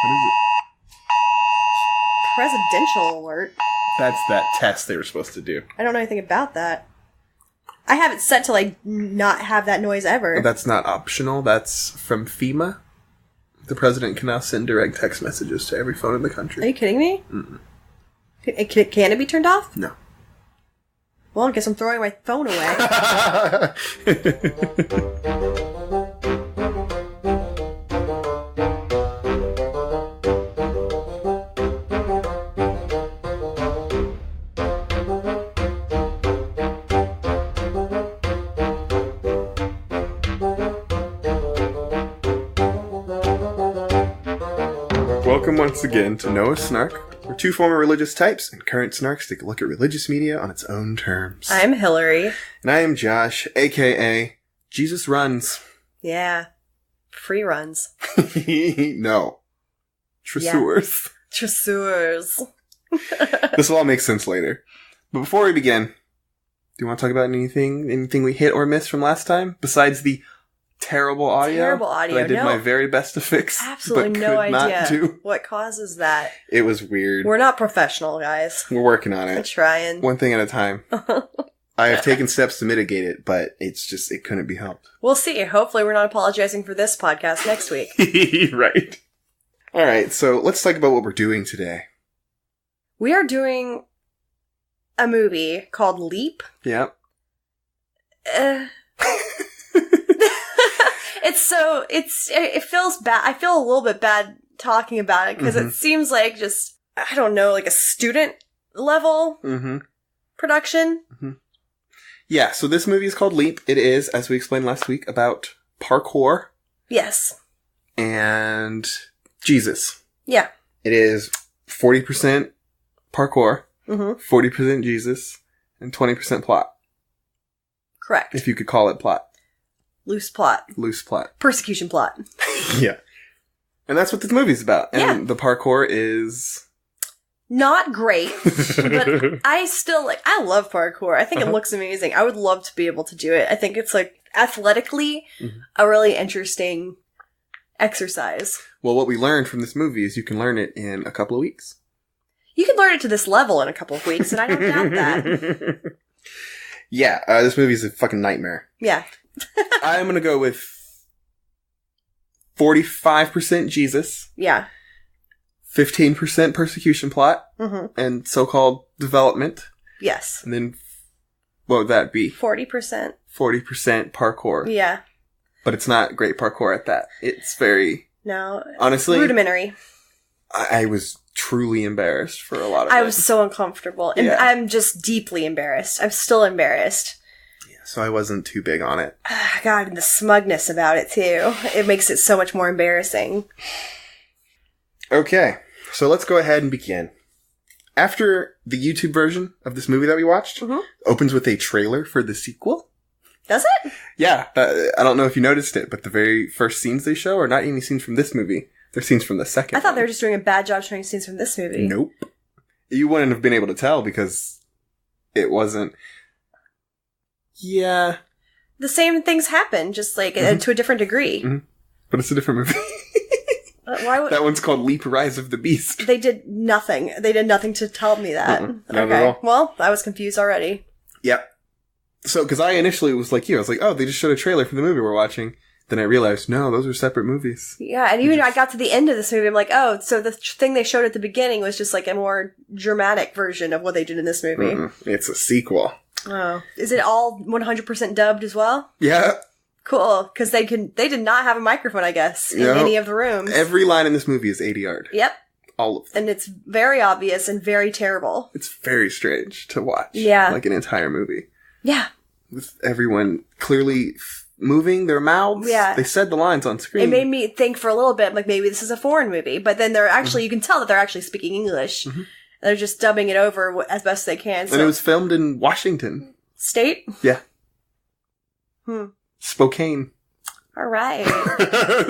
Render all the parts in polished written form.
What is it? Presidential alert. That's that test they were supposed to do. I don't know anything about that. I have it set to, like, not have that noise ever. That's not optional. That's from FEMA. The president can now send direct text messages to every phone in the country. Are you kidding me? Mm-mm. Can it be turned off? No. Well, I guess I'm throwing my phone away. Welcome once again to Noah Snark. We're two former religious types and current snarks take a look at religious media on its own terms. I'm Hillary. And I am Josh, a.k.a. Jesus Runs. Yeah. Free runs. No. Tresseurs. Yeah. Tresseurs. This will all make sense later. But before we begin, do you want to talk about anything we hit or missed from last time? Besides the terrible audio that I did my very best to fix. Absolutely but no could idea not do. What causes that. It was weird. We're not professional, guys. We're working on it. We're trying. One thing at a time. I have taken steps to mitigate it, but it couldn't be helped. We'll see. Hopefully we're not apologizing for this podcast next week. Right. All right, so let's talk about what we're doing today. We are doing a movie called Leap. Yep. It feels bad. I feel a little bit bad talking about it because it seems like just, I don't know, like a student level production. Mm-hmm. Yeah, so this movie is called Leap. It is, as we explained last week, about parkour. Yes. And Jesus. Yeah. It is 40% parkour, 40% Jesus, and 20% plot. Correct. If you could call it plot. Loose plot. Loose plot. Persecution plot. Yeah. And that's what this movie's about. And the parkour is... not great, but I love parkour. I think it looks amazing. I would love to be able to do it. I think it's, like, athletically a really interesting exercise. Well, what we learned from this movie is you can learn it in a couple of weeks. You can learn it to this level in a couple of weeks, and I don't doubt that. Yeah, this movie's a fucking nightmare. Yeah. I'm gonna go with 45% Jesus. Yeah. 15% persecution plot. And so-called development. Yes. And then, what would that be? 40%. 40% parkour. Yeah. But it's not great parkour at that. It's very... No. Honestly... rudimentary. I was truly embarrassed for a lot of it. I was so uncomfortable. And I'm just deeply embarrassed. I'm still embarrassed. Yeah, so I wasn't too big on it. God, and the smugness about it, too. It makes it so much more embarrassing. Okay, so let's go ahead and begin. After the YouTube version of this movie that we watched opens with a trailer for the sequel. Does it? Yeah, I don't know if you noticed it, but the very first scenes they show are not any scenes from this movie. They're scenes from the second I thought one. they were just doing a bad job showing scenes from this movie. Nope. You wouldn't have been able to tell because it wasn't... Yeah. The same things happen, just like to a different degree. But it's a different movie. Why would... That one's called Leap Rise of the Beast. They did nothing. They did nothing to tell me that. Not at all. Well, I was confused already. Yep. So, because I initially was like you. I was like, oh, they just showed a trailer for the movie we're watching. Then I realized, no, those are separate movies. Yeah, and even I got to the end of this movie, I'm like, oh, so the thing they showed at the beginning was just like a more dramatic version of what they did in this movie. It's a sequel. Oh. Is it all 100% dubbed as well? Yeah. Cool, because they did not have a microphone, I guess, in any of the rooms. Every line in this movie is 80 yard. Yep. All of them. And it's very obvious and very terrible. It's very strange to watch. Yeah. Like an entire movie. Yeah. With everyone clearly moving their mouths. Yeah. They said the lines on screen. It made me think for a little bit, like, maybe this is a foreign movie. But then they're actually, you can tell that they're actually speaking English. They're just dubbing it over as best they can. So. And it was filmed in Washington. State? Yeah. Spokane. All right.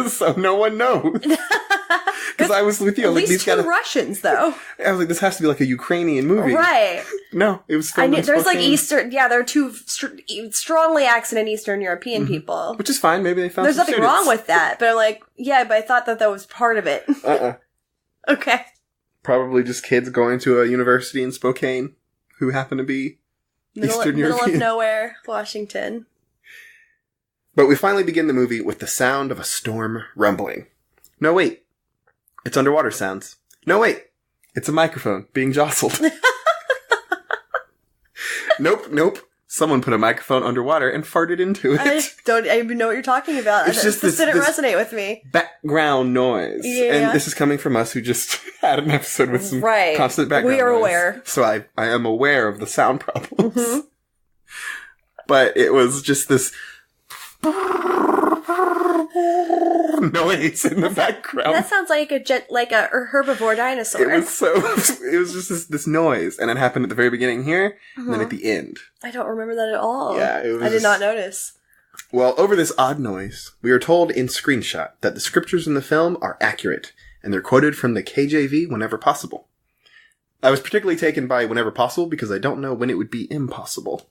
So no one knows. Because I was with you. At Like, least two Russians, though. I was like, this has to be like a Ukrainian movie. Right. No, it was filmed in there's Spokane. like Eastern, there are two strongly accented Eastern European people. Which is fine. Maybe they found There's some nothing students. wrong with that. But I'm like, yeah, but I thought that was part of it. Okay. Probably just kids going to a university in Spokane who happen to be Eastern European. Middle of nowhere, Washington. But we finally begin the movie with the sound of a storm rumbling. No, wait. It's underwater sounds. No, wait. It's a microphone being jostled. Nope. Someone put a microphone underwater and farted into it. I don't even know what you're talking about. This didn't resonate with me. Background noise. Yeah. And this is coming from us who just had an episode with some constant background noise. We are aware. So I am aware of the sound problems. Mm-hmm. But it was just this noise in the background. That sounds like a herbivore dinosaur. It was just this noise, and it happened at the very beginning here, and then at the end. I don't remember that at all. Yeah, I did not notice. Well, over this odd noise, we are told in screenshot that the scriptures in the film are accurate, and they're quoted from the KJV whenever possible. I was particularly taken by whenever possible because I don't know when it would be impossible.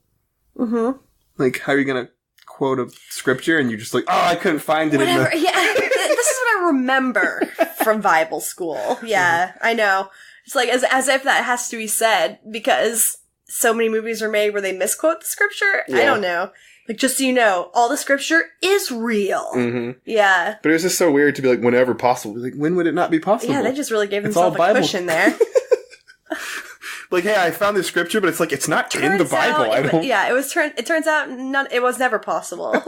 Mm-hmm. Like, how are you gonna quote a scripture and you're just like, oh, I couldn't find it Yeah, this is what I remember from Bible school. Yeah, I know. It's like as if that has to be said because so many movies are made where they misquote the scripture. Yeah. I don't know. Like, just so you know, all the scripture is real. Mm-hmm. Yeah. But it was just so weird to be like, whenever possible. Like, when would it not be possible? Yeah, they just really gave themselves a cushion there. Like, hey, I found this scripture, but it's like, it's not in the Bible. It turns out it was never possible.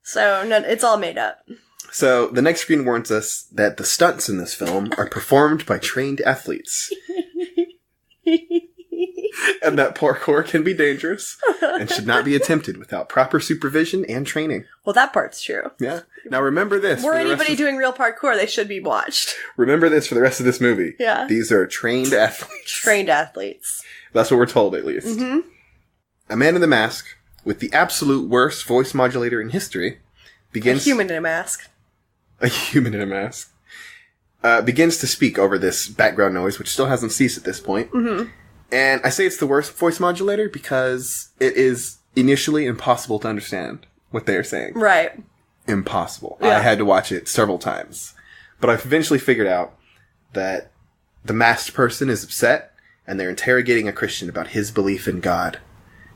So, it's all made up. So, the next screen warns us that the stunts in this film are performed by trained athletes. And that parkour can be dangerous and should not be attempted without proper supervision and training. Well, that part's true. Yeah. Now remember this. Were anybody doing real parkour, they should be watched. Remember this for the rest of this movie. Yeah. These are trained athletes. Trained athletes. That's what we're told, at least. Mm-hmm. A man in the mask, with the absolute worst voice modulator in history, begins... A human in a mask. A human in a mask. Begins to speak over this background noise, which still hasn't ceased at this point. Mm-hmm. And I say it's the worst voice modulator because it is initially impossible to understand what they are saying. Right. Impossible. Yeah. I had to watch it several times. But I've eventually figured out that the masked person is upset and they're interrogating a Christian about his belief in God.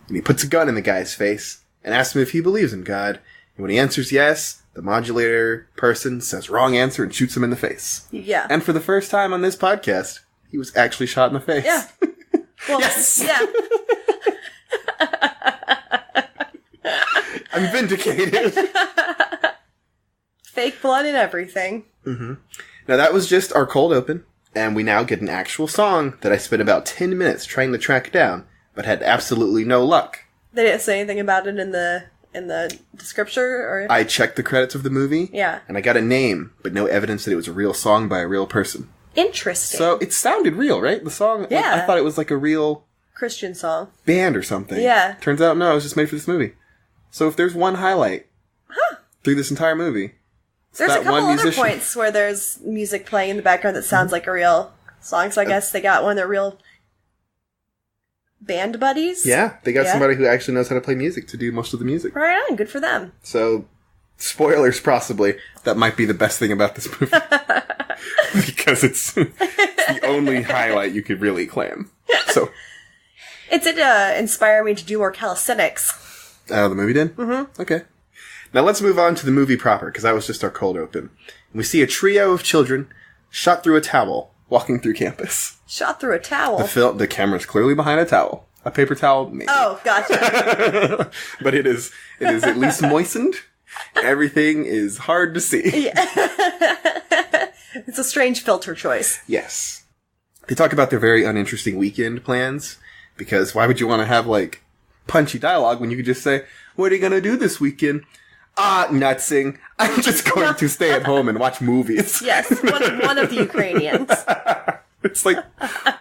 And he puts a gun in the guy's face and asks him if he believes in God. And when he answers yes, the modulator person says wrong answer and shoots him in the face. Yeah. And for the first time on this podcast, he was actually shot in the face. Yeah. Well, yes! Yeah. I'm vindicated. Fake blood and everything. Mm-hmm. Now that was just our cold open, and we now get an actual song that I spent about 10 minutes trying to track down, but had absolutely no luck. They didn't say anything about it in the scripture, or? I checked the credits of the movie. Yeah. And I got a name, but no evidence that it was a real song by a real person. Interesting. So it sounded real, right? The song? Yeah. I thought it was like a real... Christian song. Band or something. Yeah. Turns out, no, it was just made for this movie. So if there's one highlight through this entire movie... There's a couple other points where there's music playing in the background that sounds like a real song, so I guess they got one of their real band buddies. Yeah, they got somebody who actually knows how to play music to do most of the music. Right on, good for them. So, spoilers possibly, that might be the best thing about this movie. Because it's the only highlight you could really claim. So it did inspire me to do more calisthenics. The movie did? Mm-hmm. Okay. Now let's move on to the movie proper, because that was just our cold open. And we see a trio of children shot through a towel walking through campus. Shot through a towel? The camera's clearly behind a towel. A paper towel, maybe. Oh, gotcha. But it is at least moistened. Everything is hard to see. Yeah. It's a strange filter choice. Yes. They talk about their very uninteresting weekend plans, because why would you want to have, like, punchy dialogue when you could just say, what are you going to do this weekend? Nutsing. I'm just going to stay at home and watch movies. Yes, one of the Ukrainians. It's like,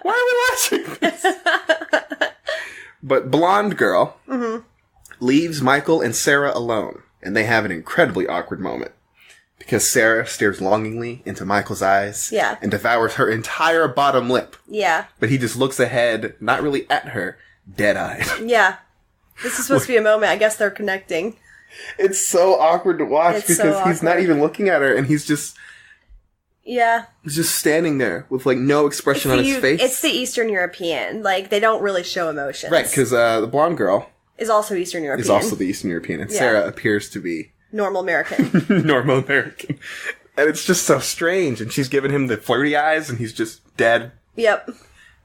why are we watching this? But Blonde Girl leaves Michael and Sarah alone, and they have an incredibly awkward moment. Because Sarah stares longingly into Michael's eyes and devours her entire bottom lip. Yeah. But he just looks ahead, not really at her, dead-eyed. Yeah. This is supposed to be a moment. I guess they're connecting. It's so awkward to watch because he's not even looking at her, and he's just Yeah. He's just standing there with, like, no expression on his face. It's the Eastern European. Like, they don't really show emotions. Right, because the blonde girl... is also Eastern European. Is also the Eastern European. And Sarah appears to be... normal American. Normal American. And it's just so strange. And she's giving him the flirty eyes, and he's just dead. Yep.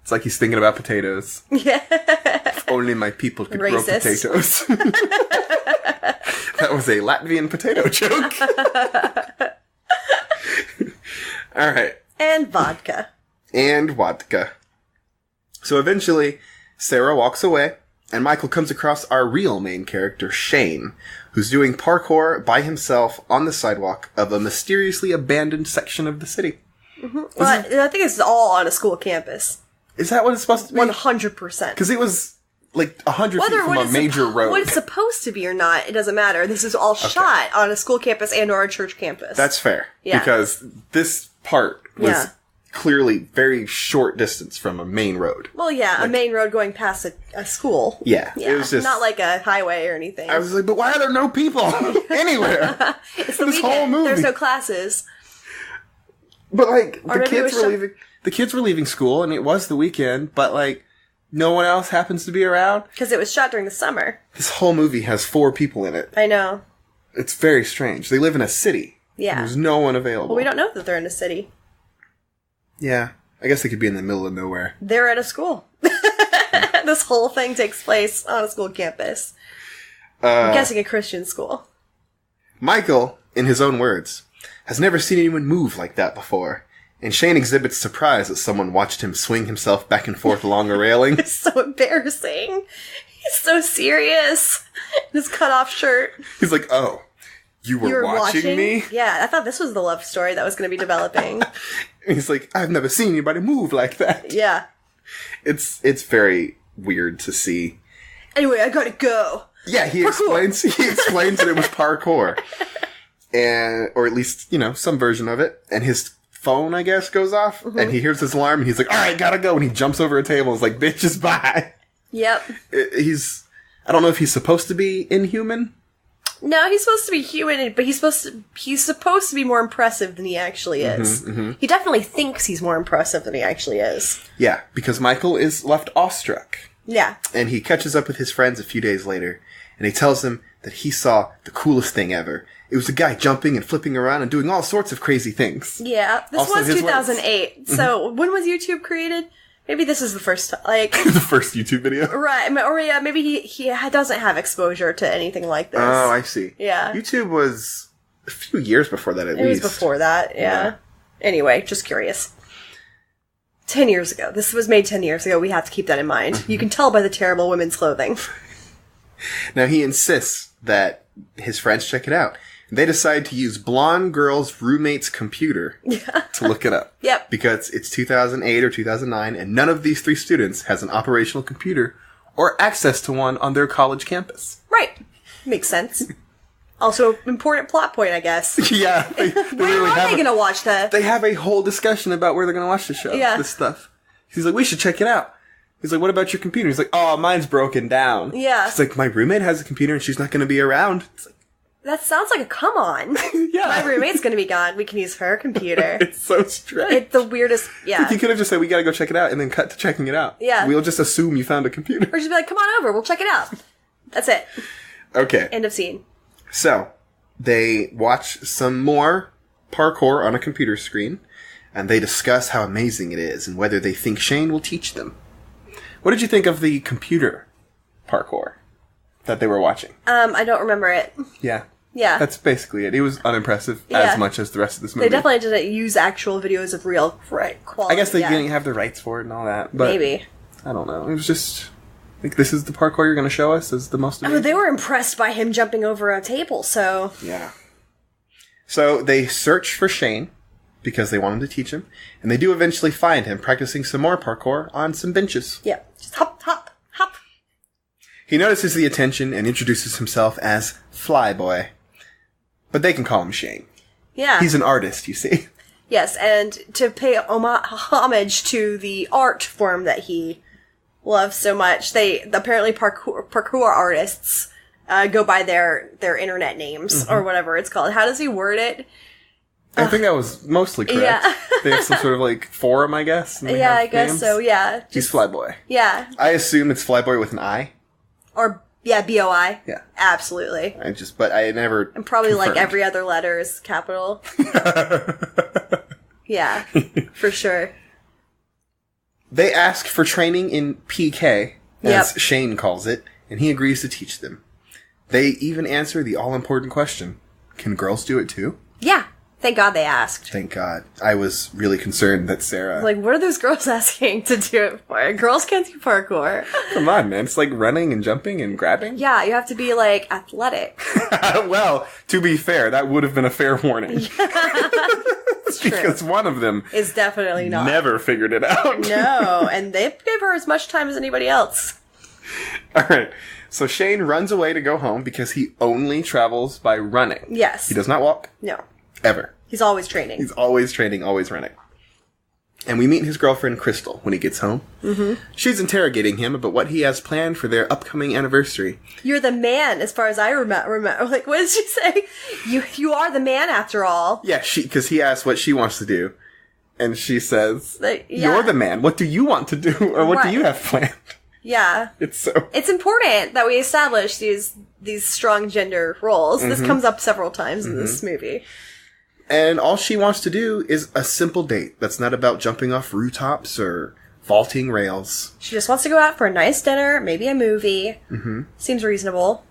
It's like he's thinking about potatoes. Yeah. If only my people could grow potatoes. That was a Latvian potato joke. All right. And vodka. So eventually, Sarah walks away, and Michael comes across our real main character, Shane, who's doing parkour by himself on the sidewalk of a mysteriously abandoned section of the city. Mm-hmm. Well, I think it's all on a school campus. Is that what it's supposed to be? 100%. Because it was like 100 feet from a major road. What it's supposed to be or not, it doesn't matter. This is all shot on a school campus and or a church campus. That's fair. Yeah. Because this part was clearly very short distance from a main road. Well, yeah, like, a main road going past a school. Yeah. It was just... not like a highway or anything. I was like, but why are there no people anywhere? It's the weekend. Whole movie. There's no classes. But, like, the kids were leaving school, and it was the weekend, but, like, no one else happens to be around. Because it was shot during the summer. This whole movie has 4 people in it. I know. It's very strange. They live in a city. Yeah. There's no one available. Well, we don't know that they're in a city. Yeah. I guess they could be in the middle of nowhere. They're at a school. This whole thing takes place on a school campus. I'm guessing a Christian school. Michael, in his own words, has never seen anyone move like that before. And Shane exhibits surprise that someone watched him swing himself back and forth along a railing. It's so embarrassing. He's so serious. In his cut-off shirt. He's like, oh, you were watching me? Yeah, I thought this was the love story that was going to be developing. And he's like, I've never seen anybody move like that. Yeah. It's very weird to see. Anyway, I gotta go. Yeah, he explains that it was parkour. Or at least, some version of it. And his phone, I guess, goes off. Mm-hmm. And he hears his alarm, and he's like, all right, gotta go. And he jumps over a table and is like, bitches, bye. Yep. I don't know if he's supposed to be inhuman. No, he's supposed to be human, but he's supposed to be more impressive than he actually is. Mm-hmm, mm-hmm. He definitely thinks he's more impressive than he actually is. Yeah, because Michael is left awestruck. Yeah. And he catches up with his friends a few days later, and he tells them that he saw the coolest thing ever. It was a guy jumping and flipping around and doing all sorts of crazy things. Yeah, this was 2008. Mm-hmm. So when was YouTube created? Maybe this is the first, the first YouTube video? Right, or yeah, maybe he doesn't have exposure to anything like this. Oh, I see. Yeah. YouTube was a few years before that, at least. It was before that, yeah. Anyway, just curious. 10 years ago. This was made 10 years ago. We have to keep that in mind. Mm-hmm. You can tell by the terrible women's clothing. Now, he insists that his friends check it out. They decide to use blonde girl's roommate's computer to look it up. Yep. Because it's 2008 or 2009, and none of these 3 students has an operational computer or access to one on their college campus. Right. Makes sense. Also, important plot point, I guess. Yeah. Where are they going to watch that? They have a whole discussion about where they're going to watch the show. Yeah. This stuff. He's like, we should check it out. He's like, what about your computer? He's like, oh, mine's broken down. Yeah. He's like, my roommate has a computer and she's not going to be around. It's like, that sounds like a come on. Yeah. My roommate's going to be gone. We can use her computer. It's so strange. It's the weirdest, yeah. Like, you could have just said, we got to go check it out, and then cut to checking it out. Yeah. We'll just assume you found a computer. Or just be like, come on over, we'll check it out. That's it. Okay. End of scene. So, they watch some more parkour on a computer screen, and they discuss how amazing it is, and whether they think Shane will teach them. What did you think of the computer parkour that they were watching? I don't remember it. Yeah. Yeah. That's basically it. It was unimpressive as much as the rest of this movie. They definitely didn't use actual videos of real quality. I guess they didn't have the rights for it and all that. But maybe. I don't know. It was just... like, this is the parkour you're going to show us as the most amazing? Oh, they were impressed by him jumping over a table, so... Yeah. So they search for Shane, because they want him to teach him, and they do eventually find him practicing some more parkour on some benches. Yeah. Just hop, hop, hop. He notices the attention and introduces himself as Flyboy. But they can call him Shane. Yeah. He's an artist, you see. Yes, and to pay homage to the art form that he loves so much, apparently parkour artists go by their internet names, or whatever it's called. How does he word it? I think that was mostly correct. Yeah. They have some sort of, like, forum, I guess. Yeah, I guess names. So, yeah. He's Flyboy. Yeah. I assume it's Flyboy with an I. Or, yeah, B-O-I. Yeah. Absolutely. But I never And probably, confirmed. like, every other letter is capital. Yeah, for sure. They ask for training in PK, as Shane calls it, and he agrees to teach them. They even answer the all-important question, can girls do it too? Yeah. Thank God they asked. Thank God. I was really concerned that Sarah... Like, what are those girls asking to do it for? Girls can't do parkour. Come on, man. It's like running and jumping and grabbing. Yeah, you have to be, like, athletic. Well, to be fair, that would have been a fair warning. It's true. Because one of them... is definitely not. Never figured it out. No, and they gave her as much time as anybody else. Alright, so Shane runs away to go home because he only travels by running. Yes. He does not walk. No. Ever. He's always training. He's always training, always running. And we meet his girlfriend, Crystal, when he gets home. Mm-hmm. She's interrogating him about what he has planned for their upcoming anniversary. You're the man, as far as I remember. Like, what did she say? You are the man, after all. Yeah, because he asks what she wants to do. And she says, You're the man. What do you want to do? Or what do you have planned? Yeah. It's important that we establish these strong gender roles. Mm-hmm. This comes up several times in this movie. And all she wants to do is a simple date that's not about jumping off rooftops or vaulting rails. She just wants to go out for a nice dinner, maybe a movie. Mm-hmm. Seems reasonable.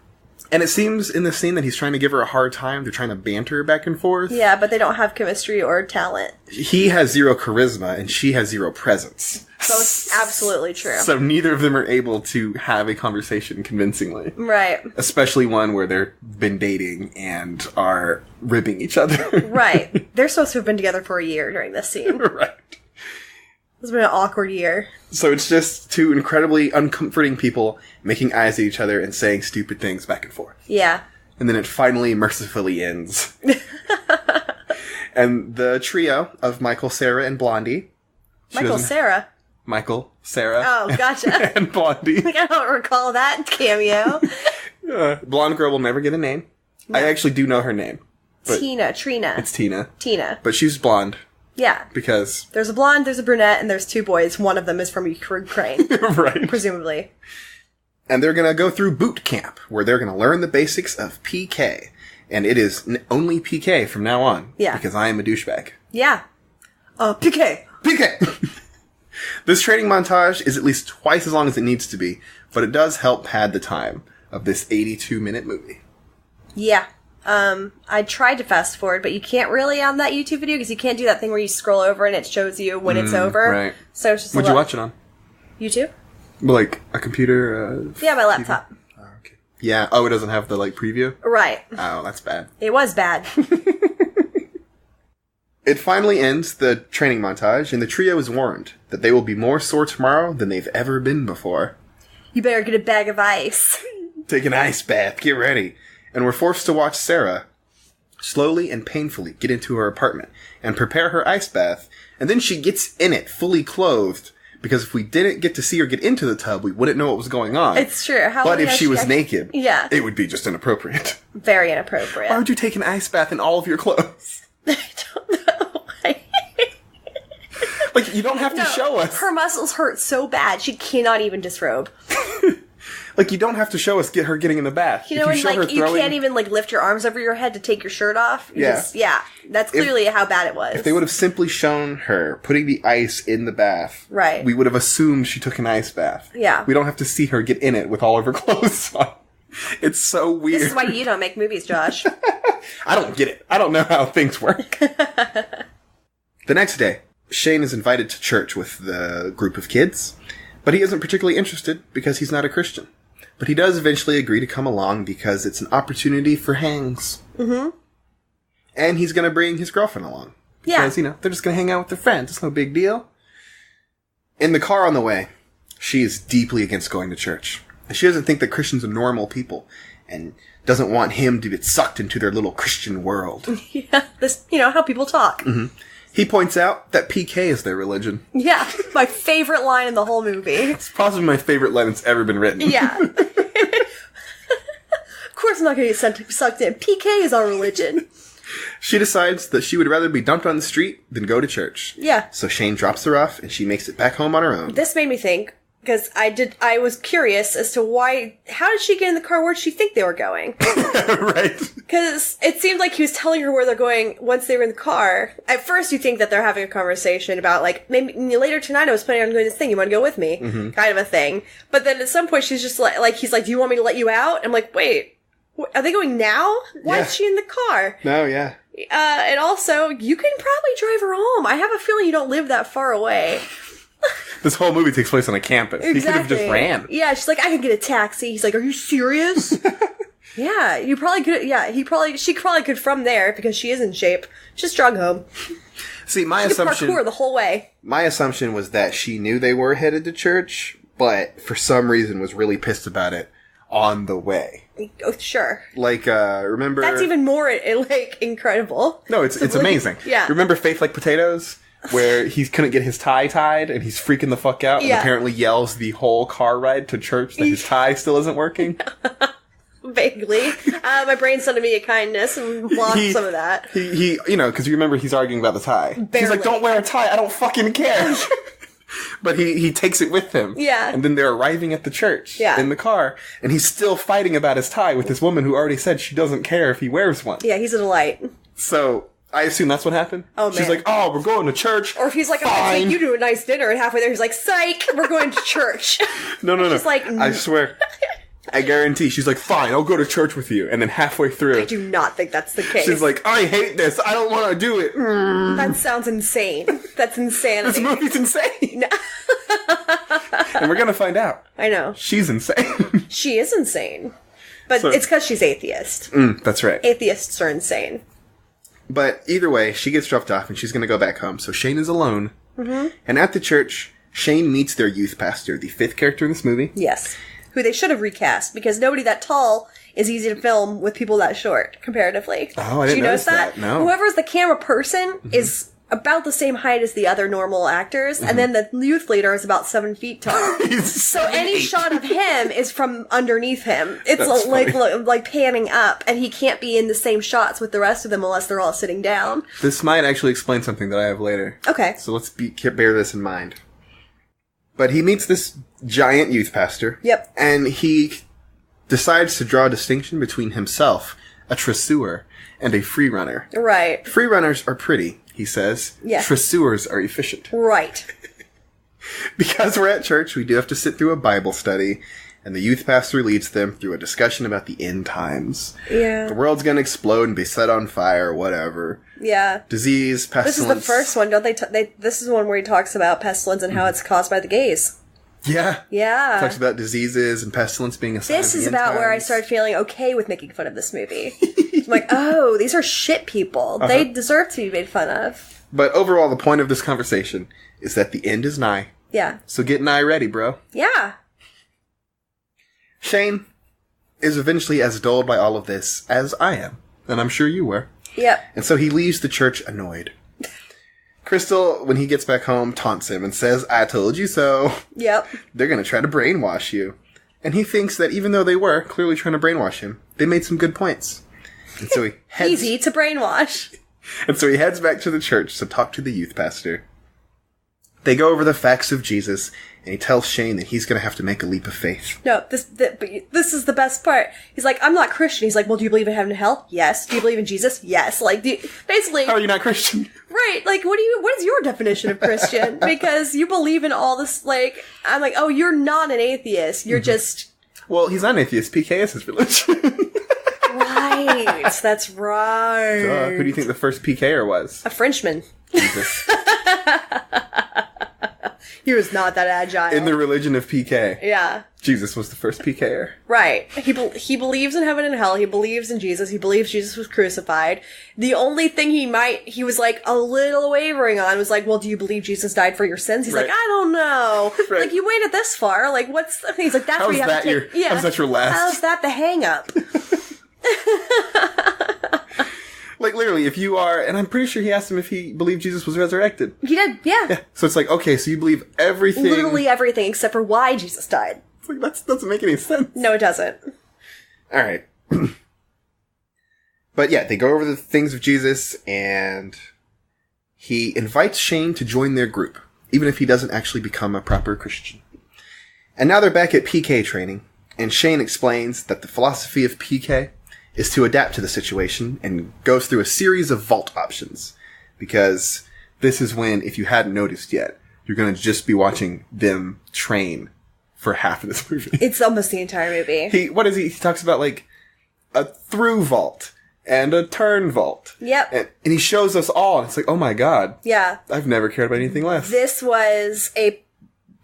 And it seems in the scene that he's trying to give her a hard time. They're trying to banter back and forth. Yeah, but they don't have chemistry or talent. He has zero charisma, and she has zero presence. So it's absolutely true. So neither of them are able to have a conversation convincingly. Right. Especially one where they've been dating and are ribbing each other. Right. They're supposed to have been together for a year during this scene. Right. It's been an awkward year. So it's just two incredibly uncomforting people making eyes at each other and saying stupid things back and forth. Yeah. And then it finally mercifully ends. And the trio of Michael, Sarah, and Blondie. Sarah? Michael, Sarah. Oh, gotcha. And Blondie. I don't recall that cameo. Blonde girl will never get a name. No. I actually do know her name. Trina. It's Tina. Tina. But she's blonde. Yeah. Because... there's a blonde, there's a brunette, and there's two boys. One of them is from Ukraine. Right. Presumably. And they're going to go through boot camp, where they're going to learn the basics of PK. And it is only PK from now on. Yeah. Because I am a douchebag. Yeah. PK! PK! This training montage is at least twice as long as it needs to be, but it does help pad the time of this 82-minute movie. Yeah. I tried to fast forward, but you can't really on that YouTube video because you can't do that thing where you scroll over and it shows you when it's over. Right. So it's just What'd you watch it on? YouTube? Like a computer? Yeah, my laptop. Oh, okay. Yeah. Oh, it doesn't have the preview? Right. Oh, that's bad. It was bad. It finally ends the training montage, and the trio is warned that they will be more sore tomorrow than they've ever been before. You better get a bag of ice. Take an ice bath. Get ready. And we're forced to watch Sarah slowly and painfully get into her apartment and prepare her ice bath, and then she gets in it fully clothed, because if we didn't get to see her get into the tub, we wouldn't know what was going on. It's true. But if she was naked, yeah, it would be just inappropriate. Very inappropriate. Why would you take an ice bath in all of your clothes? I don't know. Like, you don't have to show us. Her muscles hurt so bad, she cannot even disrobe. Like, you don't have to show us her getting in the bath. You know, and you can't even lift your arms over your head to take your shirt off. Yeah. That's clearly how bad it was. If they would have simply shown her putting the ice in the bath, right, we would have assumed she took an ice bath. Yeah. We don't have to see her get in it with all of her clothes on. It's so weird. This is why you don't make movies, Josh. I don't get it. I don't know how things work. The next day, Shane is invited to church with the group of kids, but he isn't particularly interested because he's not a Christian. But he does eventually agree to come along because it's an opportunity for hangs. Mm-hmm. And he's going to bring his girlfriend along. Because, they're just going to hang out with their friends. It's no big deal. In the car on the way, she is deeply against going to church. She doesn't think that Christians are normal people and doesn't want him to get sucked into their little Christian world. Yeah, this, how people talk. Mm-hmm. He points out that PK is their religion. Yeah, my favorite line in the whole movie. It's possibly my favorite line that's ever been written. Yeah. Of course I'm not going to get sucked in. PK is our religion. She decides that she would rather be dumped on the street than go to church. Yeah. So Shane drops her off, and she makes it back home on her own. This made me think, because I was curious as to how did she get in the car? Where did she think they were going? Right. Because it seemed like he was telling her where they're going once they were in the car. At first you think that they're having a conversation about, like, maybe later tonight I was planning on doing this thing, you want to go with me? Mm-hmm. Kind of a thing. But then at some point she's just like, he's like, do you want me to let you out? I'm like, wait, are they going now? Why is she in the car? No, yeah. And also, you can probably drive her home. I have a feeling you don't live that far away. This whole movie takes place on a campus. Exactly. He could have just ran. Yeah, she's like, I can get a taxi. He's like, are you serious? Yeah, you probably could. Yeah, she probably could from there because she is in shape. Just jog home. See, my assumption, parkour the whole way. My assumption was that she knew they were headed to church, but for some reason was really pissed about it on the way. Oh, sure. Like, remember? That's even more like incredible. No, it's amazing. Yeah. Remember Faith Like Potatoes? Where he couldn't get his tie tied and he's freaking the fuck out and apparently yells the whole car ride to church that his tie still isn't working. Vaguely. My brain's sending me a kindness and blocked some of that. He because you remember he's arguing about the tie. Barely. He's like, don't wear a tie, I don't fucking care. But he takes it with him. Yeah. And then they're arriving at the church in the car and he's still fighting about his tie with this woman who already said she doesn't care if he wears one. Yeah, he's a delight. So I assume that's what happened. Oh, man. She's like, oh, we're going to church. Or if he's like, I'm going to take you to a nice dinner, and halfway there he's like, psych, we're going to church. No. She's like, I swear. I guarantee. She's like, fine, I'll go to church with you. And then halfway through. I do not think that's the case. She's like, I hate this. I don't want to do it. That sounds insane. That's insanity. This movie's insane. And we're going to find out. I know. She's insane. She is insane. But it's because she's atheist. That's right. Atheists are insane. But either way, she gets dropped off and she's going to go back home. So Shane is alone. Mm-hmm. And at the church, Shane meets their youth pastor, the fifth character in this movie. Yes. Who they should have recast, because nobody that tall is easy to film with people that short, comparatively. Oh, I didn't notice that. No. Whoever's the camera person is about the same height as the other normal actors, and then the youth leader is about 7 feet tall. So any shot of him is from underneath him. It's like panning up, and he can't be in the same shots with the rest of them unless they're all sitting down. This might actually explain something that I have later. Okay. So let's bear this in mind. But he meets this giant youth pastor. Yep. And he decides to draw a distinction between himself, a tresseur, and a free runner. Right. Free runners are pretty, he says. Yes. Tresseurs are efficient. Right. Because we're at church, we do have to sit through a Bible study, and the youth pastor leads them through a discussion about the end times. Yeah. The world's gonna explode and be set on fire, whatever. Yeah. Disease, pestilence. This is the first one, don't they? This is one where he talks about pestilence and how it's caused by the gays. Yeah. Yeah. Talks about diseases and pestilence being a sign This of the is end about times. where I started feeling okay with making fun of this movie. I'm like, oh, these are shit people. They deserve to be made fun of. But overall, the point of this conversation is that the end is nigh. Yeah. So get nigh ready, bro. Yeah. Shane is eventually as dulled by all of this as I am. And I'm sure you were. Yep. And so he leaves the church annoyed. Crystal, when he gets back home, taunts him and says, I told you so. Yep. They're going to try to brainwash you. And he thinks that even though they were clearly trying to brainwash him, they made some good points. And so he heads... Easy to brainwash. And so he heads back to the church to talk to the youth pastor. They go over the facts of Jesus, and he tells Shane that he's going to have to make a leap of faith. No, this is the best part. He's like, I'm not Christian. He's like, well, do you believe in heaven and hell? Yes. Do you believe in Jesus? Yes. Like, basically... How are you not Christian? Right. Like, what is your definition of Christian? Because you believe in all this, like... I'm like, oh, you're not an atheist. You're just... Well, he's not an atheist. PK is his religion. Right. That's right. Duh. Who do you think the first PKer was? A Frenchman. Jesus. He was not that agile. In the religion of PK. Yeah. Jesus was the first PKer. Right. He believes in heaven and hell. He believes in Jesus. He believes Jesus was crucified. The only thing he was like a little wavering on was like, well, do you believe Jesus died for your sins? He's like, I don't know. Right. Like, you waited this far. Like, what's the thing? He's like, that's How's where you have to take... How's that your last? How's that the hang up? Like, literally, if you are... And I'm pretty sure he asked him if he believed Jesus was resurrected. He did, yeah. So it's like, okay, so you believe everything... Literally everything except for why Jesus died. It's like, that doesn't make any sense. No, it doesn't. Alright. But yeah, they go over the things of Jesus, and he invites Shane to join their group, even if he doesn't actually become a proper Christian. And now they're back at PK training, and Shane explains that the philosophy of PK is to adapt to the situation and goes through a series of vault options. Because this is when, if you hadn't noticed yet, you're going to just be watching them train for half of this movie. It's almost the entire movie. He talks about, like, a through vault and a turn vault. Yep. And he shows us all, and it's like, oh my god. Yeah. I've never cared about anything less. This was a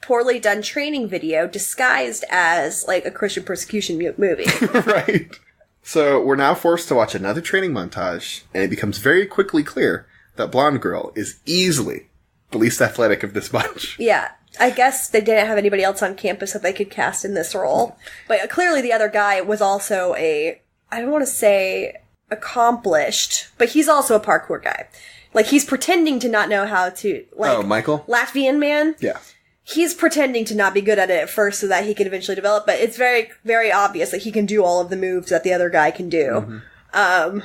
poorly done training video disguised as, like, a Christian persecution movie. Right. So we're now forced to watch another training montage, and it becomes very quickly clear that Blonde Girl is easily the least athletic of this bunch. Yeah. I guess they didn't have anybody else on campus that they could cast in this role. But clearly the other guy was also I don't want to say accomplished, but he's also a parkour guy. Like, he's pretending to not know how to, like... Oh, Michael? Latvian man? Yeah. He's pretending to not be good at it at first so that he can eventually develop, but it's very, very obvious that he can do all of the moves that the other guy can do. Mm-hmm.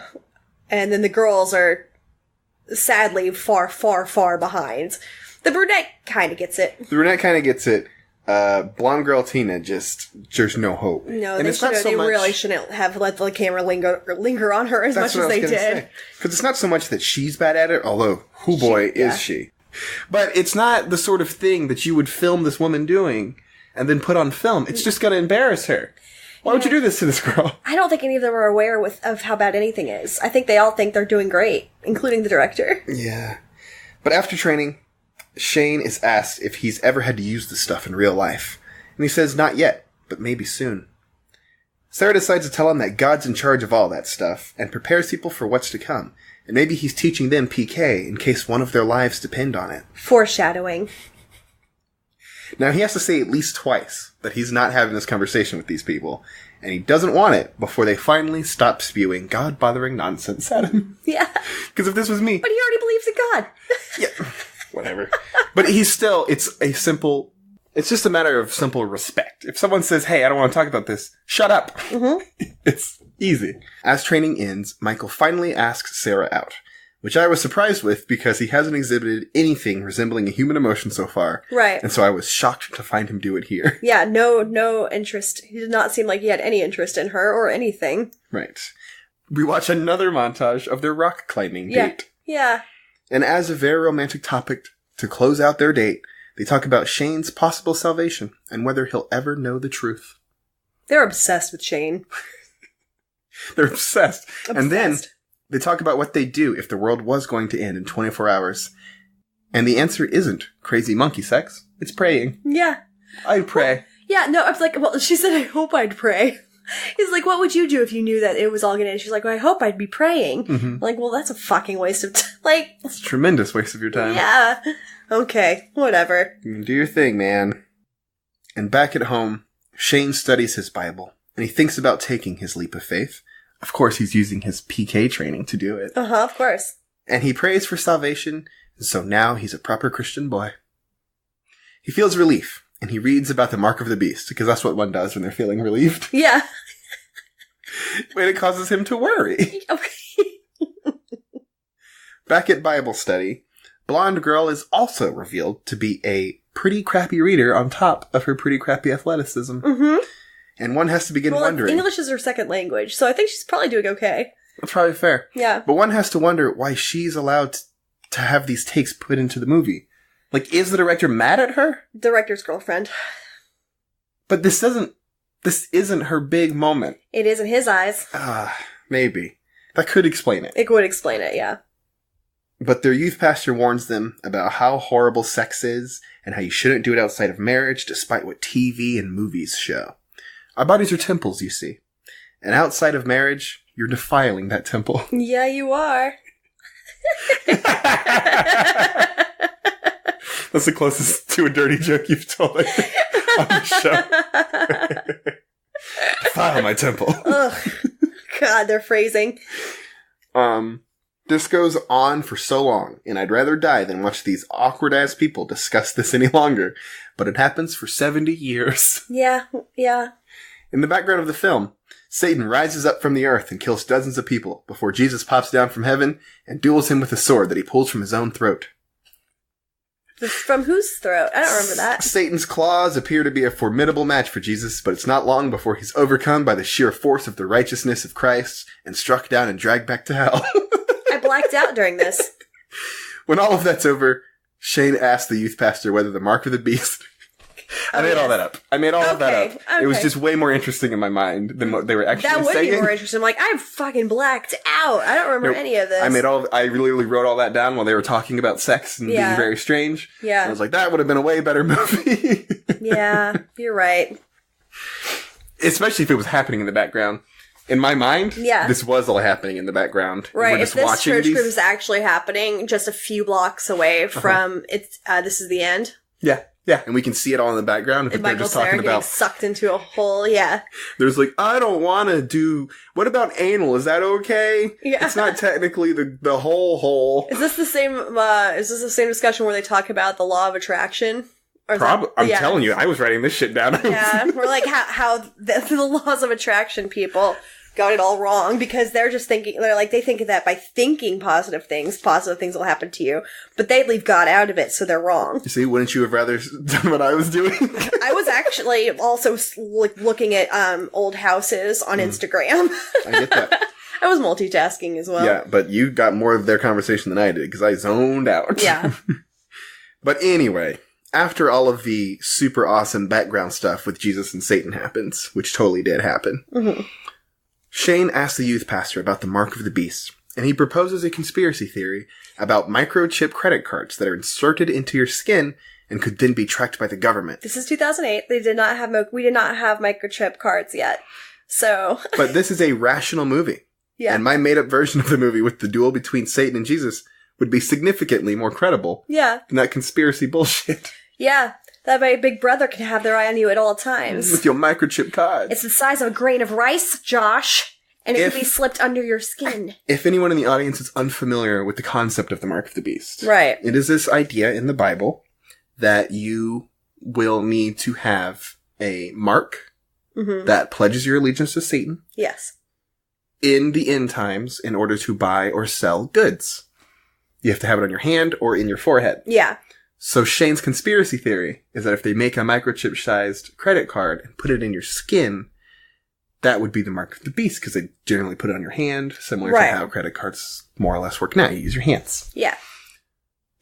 And then the girls are sadly far, far, far behind. The brunette kind of gets it. Blonde Girl Tina there's no hope. No, and they really shouldn't have let the camera linger on her as much as they did. Because it's not so much that she's bad at it, although, is she. But it's not the sort of thing that you would film this woman doing and then put on film. It's just going to embarrass her. Why would you do this to this girl? I don't think any of them are aware of how bad anything is. I think they all think they're doing great, including the director. Yeah. But after training, Shane is asked if he's ever had to use this stuff in real life. And he says not yet, but maybe soon. Sarah decides to tell him that God's in charge of all that stuff and prepares people for what's to come. And maybe he's teaching them PK in case one of their lives depend on it. Foreshadowing. Now, he has to say at least twice that he's not having this conversation with these people. And he doesn't want it before they finally stop spewing God-bothering nonsense at him. Yeah. Because if this was me... But he already believes in God. Yeah. Whatever. But it's just a matter of simple respect. If someone says, hey, I don't want to talk about this, shut up. Mm-hmm. It's easy. As training ends, Michael finally asks Sarah out, which I was surprised with because he hasn't exhibited anything resembling a human emotion so far. Right. And so I was shocked to find him do it here. Yeah, no interest. He did not seem like he had any interest in her or anything. Right. We watch another montage of their rock climbing date. Yeah. And as a very romantic topic to close out their date, they talk about Shane's possible salvation and whether he'll ever know the truth. They're obsessed with Shane. They're obsessed. And then they talk about what they'd do if the world was going to end in 24 hours. And the answer isn't crazy monkey sex. It's praying. Yeah. I'd pray. Well, yeah, no, I was like, well, she said, I hope I'd pray. He's like, what would you do if you knew that it was all going to end? She's like, well, I hope I'd be praying. Mm-hmm. I'm like, well, that's a fucking waste of time. That's a tremendous waste of your time. Yeah. Okay, whatever. Do your thing, man. And back at home, Shane studies his Bible, and he thinks about taking his leap of faith. Of course, he's using his PK training to do it. Of course. And he prays for salvation, and so now he's a proper Christian boy. He feels relief, and he reads about the mark of the beast, because that's what one does when they're feeling relieved. Yeah. But it causes him to worry. Back at Bible study, Blonde Girl is also revealed to be a pretty crappy reader on top of her pretty crappy athleticism. Mm-hmm. And one has to begin wondering... English is her second language, so I think she's probably doing okay. That's probably fair. Yeah. But one has to wonder why she's allowed to have these takes put into the movie. Like, is the director mad at her? Director's girlfriend. But this isn't her big moment. It is in his eyes. Maybe. That could explain it. It would explain it, yeah. But their youth pastor warns them about how horrible sex is and how you shouldn't do it outside of marriage despite what TV and movies show. Our bodies are temples, you see. And outside of marriage, you're defiling that temple. Yeah, you are. That's the closest to a dirty joke you've told on the show. Defile my temple. Ugh. God, they're phrasing. This goes on for so long, and I'd rather die than watch these awkward-ass people discuss this any longer. But it happens for 70 years. Yeah. In the background of the film, Satan rises up from the earth and kills dozens of people before Jesus pops down from heaven and duels him with a sword that he pulls from his own throat. From whose throat? I don't remember that. Satan's claws appear to be a formidable match for Jesus, but it's not long before he's overcome by the sheer force of the righteousness of Christ and struck down and dragged back to hell. I blacked out during this. When all of that's over, Shane asked the youth pastor whether the mark of the beast... I made all that up. Okay. It was just way more interesting in my mind than what they were actually saying. That would be more interesting. I'm like, I'm fucking blacked out. I don't remember any of this. I literally wrote all that down while they were talking about sex and being very strange. Yeah. And I was like, that would have been a way better movie. Yeah, you're right. Especially if it was happening in the background. In my mind, this was all happening in the background. Right, if this church group is actually happening just a few blocks away from this is the end. Yeah. Yeah, and we can see it all in the background. If they're just talking about sucked into a hole, yeah. There's like, I don't want to do. What about anal? Is that okay? Yeah, it's not technically the whole hole. Is this the same? Is this the same discussion where they talk about the law of attraction? Probably. I'm telling you, I was writing this shit down. Yeah, we're like how the laws of attraction people got it all wrong because they're just thinking, they think that by thinking positive things will happen to you, but they leave God out of it, so they're wrong. You see, wouldn't you have rather done what I was doing? I was actually also looking at old houses on Instagram. I get that. I was multitasking as well. Yeah, but you got more of their conversation than I did because I zoned out. Yeah. But anyway, after all of the super awesome background stuff with Jesus and Satan happens, which totally did happen, Shane asks the youth pastor about the mark of the beast, and he proposes a conspiracy theory about microchip credit cards that are inserted into your skin and could then be tracked by the government. This is 2008. We did not have microchip cards yet. So, but this is a rational movie. Yeah. And my made-up version of the movie with the duel between Satan and Jesus would be significantly more credible. Yeah. Than that conspiracy bullshit. Yeah. That way Big Brother can have their eye on you at all times. With your microchip cards. It's the size of a grain of rice, Josh. And it can be slipped under your skin. If anyone in the audience is unfamiliar with the concept of the mark of the beast. Right. It is this idea in the Bible that you will need to have a mark that pledges your allegiance to Satan. Yes. In the end times in order to buy or sell goods. You have to have it on your hand or in your forehead. Yeah. So Shane's conspiracy theory is that if they make a microchip-sized credit card and put it in your skin, that would be the mark of the beast because they generally put it on your hand, similar to how credit cards more or less work now. You use your hands. Yeah.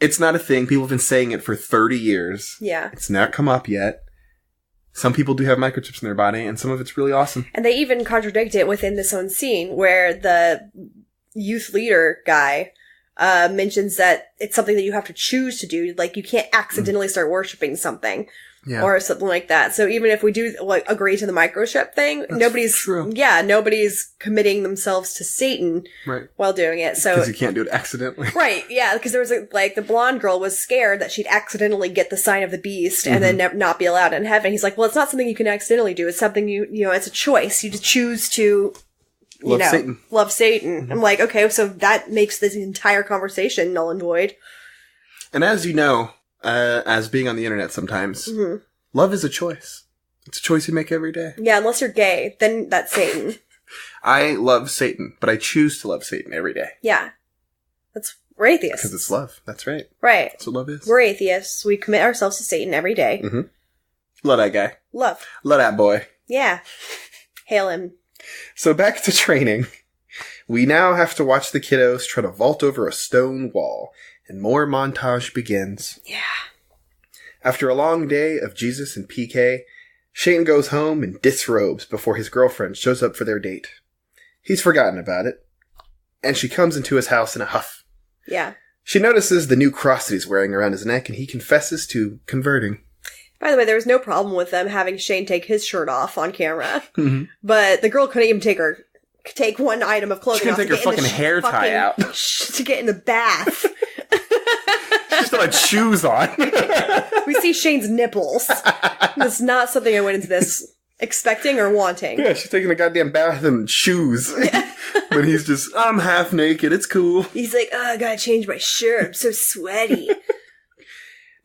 It's not a thing. People have been saying it for 30 years. Yeah. It's not come up yet. Some people do have microchips in their body, and some of it's really awesome. And they even contradict it within this own scene where the youth leader guy mentions that it's something that you have to choose to do. Like, you can't accidentally start worshiping something. Yeah. Or something like that. So even if we do agree to the microchip thing, nobody's committing themselves to Satan while doing it. So because you can't do it accidentally. Right. Yeah. Because there was the blonde girl was scared that she'd accidentally get the sign of the beast and then not be allowed in heaven. He's like, well, it's not something you can accidentally do. It's something it's a choice. You just choose to love Satan. I'm like, okay, so that makes this entire conversation null and void. And as you know, as being on the internet sometimes, love is a choice. It's a choice you make every day. Yeah, unless you're gay, then that's Satan. I love Satan, but I choose to love Satan every day. Yeah. We're atheists. Because it's love. That's right. Right. That's what love is. We're atheists. We commit ourselves to Satan every day. Love that guy. Love that boy. Yeah. Hail him. So back to training. We now have to watch the kiddos try to vault over a stone wall. And more montage begins. Yeah. After a long day of Jesus and PK, Shane goes home and disrobes before his girlfriend shows up for their date. He's forgotten about it, and she comes into his house in a huff. Yeah. She notices the new cross that he's wearing around his neck, and he confesses to converting. By the way, there was no problem with them having Shane take his shirt off on camera, but the girl couldn't even take one item of clothing off. She couldn't take her fucking hair tie out. To get in the bath. She still had shoes on. We see Shane's nipples. That's not something I went into this expecting or wanting. Yeah, she's taking a goddamn bath in shoes. Yeah. But he's just, I'm half naked, it's cool. He's like, I gotta change my shirt, I'm so sweaty.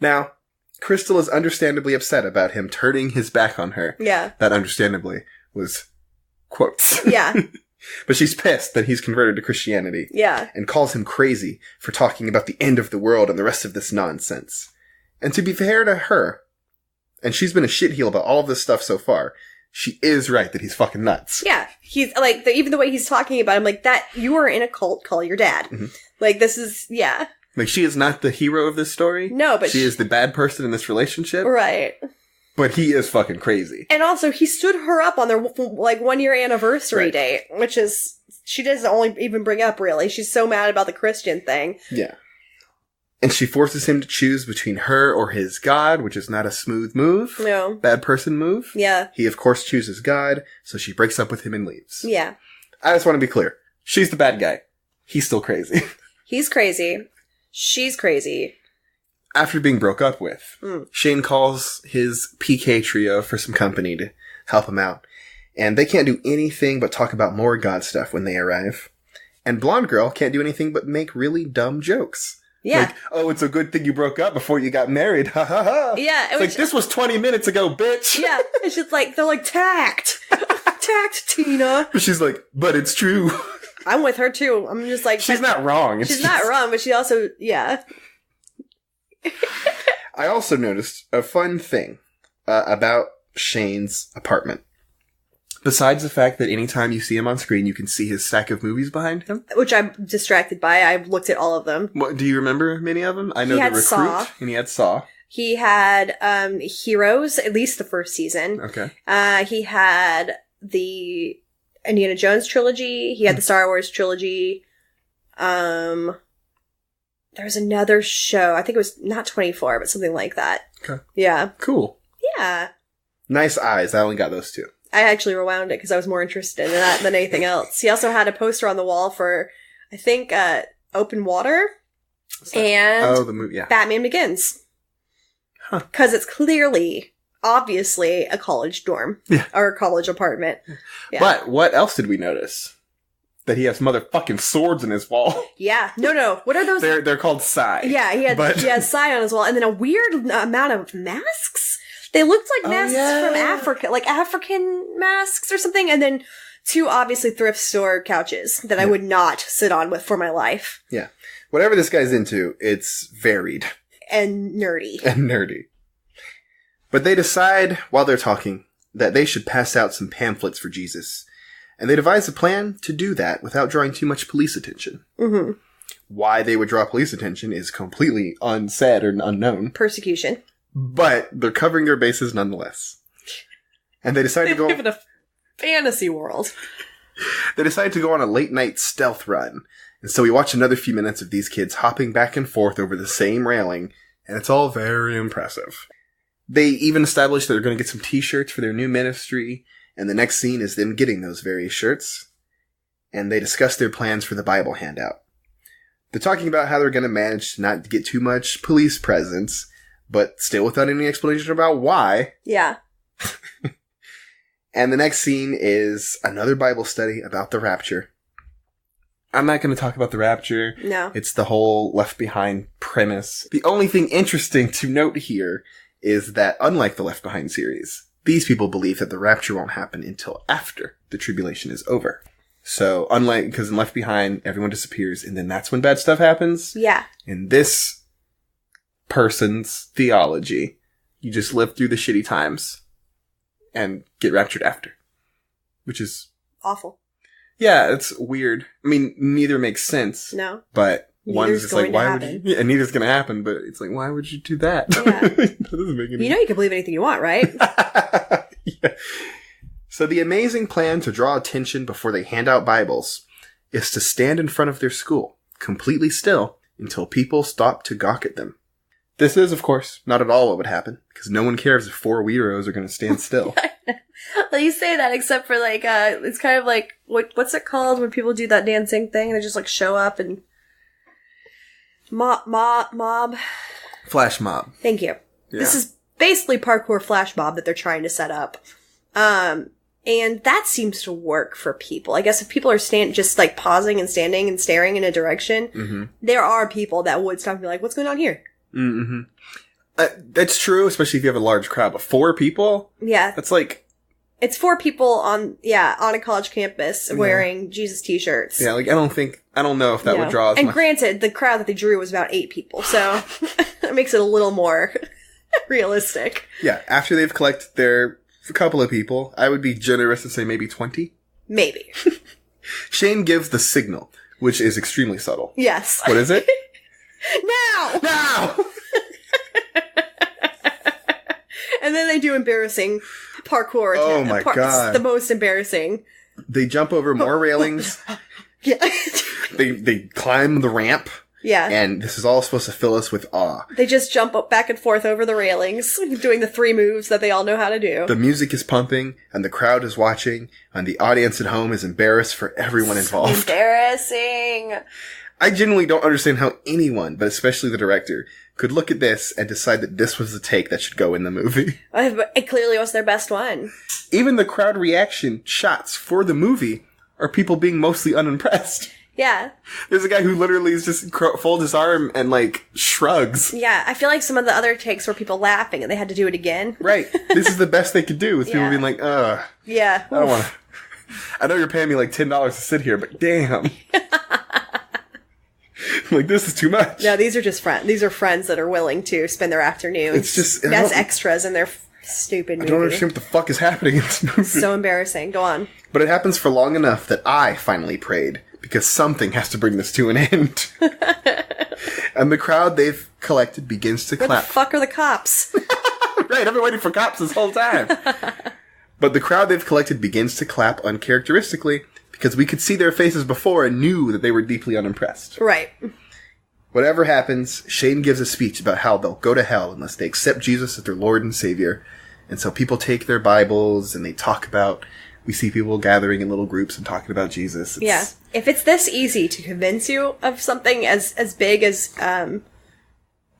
Now, Crystal is understandably upset about him turning his back on her. Yeah. That understandably was quotes. Yeah. But she's pissed that he's converted to Christianity. Yeah. And calls him crazy for talking about the end of the world and the rest of this nonsense. And to be fair to her, and she's been a shitheel about all of this stuff so far, she is right that he's fucking nuts. Yeah. He's, like, even the way he's talking about him, like, that, you are in a cult, call your dad. Mm-hmm. Like, this is, yeah. Like, she is not the hero of this story. No, but she is the bad person in this relationship. Right. But he is fucking crazy. And also, he stood her up on their, like, 1-year anniversary date, which is, she doesn't only even bring up, really. She's so mad about the Christian thing. Yeah. And she forces him to choose between her or his God, which is not a smooth move. No. Bad person move. Yeah. He, of course, chooses God, so she breaks up with him and leaves. Yeah. I just want to be clear. She's the bad guy. He's still crazy. He's crazy. She's crazy. After being broke up with, Shane calls his PK trio for some company to help him out. And they can't do anything but talk about more God stuff when they arrive. And Blonde Girl can't do anything but make really dumb jokes. Yeah. Like, oh, it's a good thing you broke up before you got married. Ha ha ha. Yeah. It's like, this was 20 minutes ago, bitch. Yeah. It's just like, they're like, tact. Tact, Tina. But she's like, but it's true. I'm with her, too. I'm just like... She's not wrong. She's not wrong, but she also... Yeah. I also noticed a fun thing about Shane's apartment. Besides the fact that anytime you see him on screen, you can see his stack of movies behind him. Which I'm distracted by. I've looked at all of them. What, do you remember many of them? I know The Recruit, Saw. And he had Saw. He had Heroes, at least the first season. Okay. He had the Indiana Jones trilogy. He had the Star Wars trilogy. There was another show. I think it was not 24, but something like that. Okay. Yeah. Cool. Yeah. Nice eyes. I only got those two. I actually rewound it because I was more interested in that than anything else. He also had a poster on the wall for, I think, Open Water and the movie, yeah. Batman Begins. Huh. Because it's clearly, obviously, a college dorm. Yeah. Or a college apartment. Yeah. But what else did we notice? That he has motherfucking swords in his wall. Yeah. No. What are those? They're called Psy. Yeah, he has Psy on his wall. And then a weird amount of masks? They looked like masks from Africa, like African masks or something, and then 2 obviously thrift store couches that I would not sit on with for my life. Yeah. Whatever this guy's into, it's varied. And nerdy. But they decide, while they're talking, that they should pass out some pamphlets for Jesus. And they devise a plan to do that without drawing too much police attention. Mm-hmm. Why they would draw police attention is completely unsaid or unknown. Persecution. But they're covering their bases nonetheless. And they decide to go... They live in a fantasy world. They decide to go on a late-night stealth run. And so we watch another few minutes of these kids hopping back and forth over the same railing, and it's all very impressive. They even establish that they're going to get some t-shirts for their new ministry, and the next scene is them getting those very shirts. And they discuss their plans for the Bible handout. They're talking about how they're going to manage to not get too much police presence, but still without any explanation about why. Yeah. And the next scene is another Bible study about the rapture. I'm not going to talk about the rapture. No. It's the whole Left Behind premise. The only thing interesting to note here is that, unlike the Left Behind series, these people believe that the rapture won't happen until after the tribulation is over. So, because in Left Behind, everyone disappears, and then that's when bad stuff happens. Yeah. In this person's theology, you just live through the shitty times and get raptured after. Which is... awful. Yeah, it's weird. I mean, neither makes sense. No. But one is just like, why happen. would you... Yeah, neither's going to happen, but it's like, why would you do that? Yeah. That doesn't make any... You know you can believe anything you want, right? Yeah. So the amazing plan to draw attention before they hand out Bibles is to stand in front of their school, completely still, until people stop to gawk at them. This is, of course, not at all what would happen, because no one cares if 4 weirdos are going to stand still. Well, you say that, except for, like, it's kind of like, what's it called when people do that dancing thing? They just, like, show up and... Mob? Flash mob. Thank you. Yeah. This is basically parkour flash mob that they're trying to set up. And that seems to work for people. I guess if people are just like pausing and standing and staring in a direction, there are people that would stop and be like, what's going on here? Mm-hmm. That's true, especially if you have a large crowd. But 4 people? Yeah. That's like It's 4 people on a college campus wearing Jesus t-shirts. Yeah, like, I don't know if that would draw as much. And granted, the crowd that they drew was about 8 people, so it makes it a little more realistic. Yeah, after they've collected their couple of people, I would be generous and say maybe 20. Maybe. Shane gives the signal, which is extremely subtle. Yes. What is it? Now! Now! And then they do embarrassing parkour. Oh my God. It's the most embarrassing. They jump over more railings. Yeah. They climb the ramp. Yeah. And this is all supposed to fill us with awe. They just jump up back and forth over the railings, doing the 3 moves that they all know how to do. The music is pumping, and the crowd is watching, and the audience at home is embarrassed for everyone involved. Embarrassing. I genuinely don't understand how anyone, but especially the director, could look at this and decide that this was the take that should go in the movie. It clearly was their best one. Even the crowd reaction shots for the movie are people being mostly unimpressed. Yeah. There's a guy who literally is just folds his arm and, like, shrugs. Yeah, I feel like some of the other takes were people laughing and they had to do it again. Right. This is the best they could do, with people being like, yeah. I don't want to. I know you're paying me like $10 to sit here, but damn. Like, this is too much. No, these are just friends. These are friends that are willing to spend their afternoons It's just as extras in their stupid movie. I don't understand what the fuck is happening in this movie. So embarrassing. Go on. But it happens for long enough that I finally prayed, because something has to bring this to an end. And the crowd they've collected begins to clap. Where the fuck are the cops? Right, I've been waiting for cops this whole time. But the crowd they've collected begins to clap uncharacteristically, because we could see their faces before and knew that they were deeply unimpressed. Right. Whatever happens, Shane gives a speech about how they'll go to hell unless they accept Jesus as their Lord and Savior. And so people take their Bibles and they talk about, we see people gathering in little groups and talking about Jesus. Yeah. If it's this easy to convince you of something as big as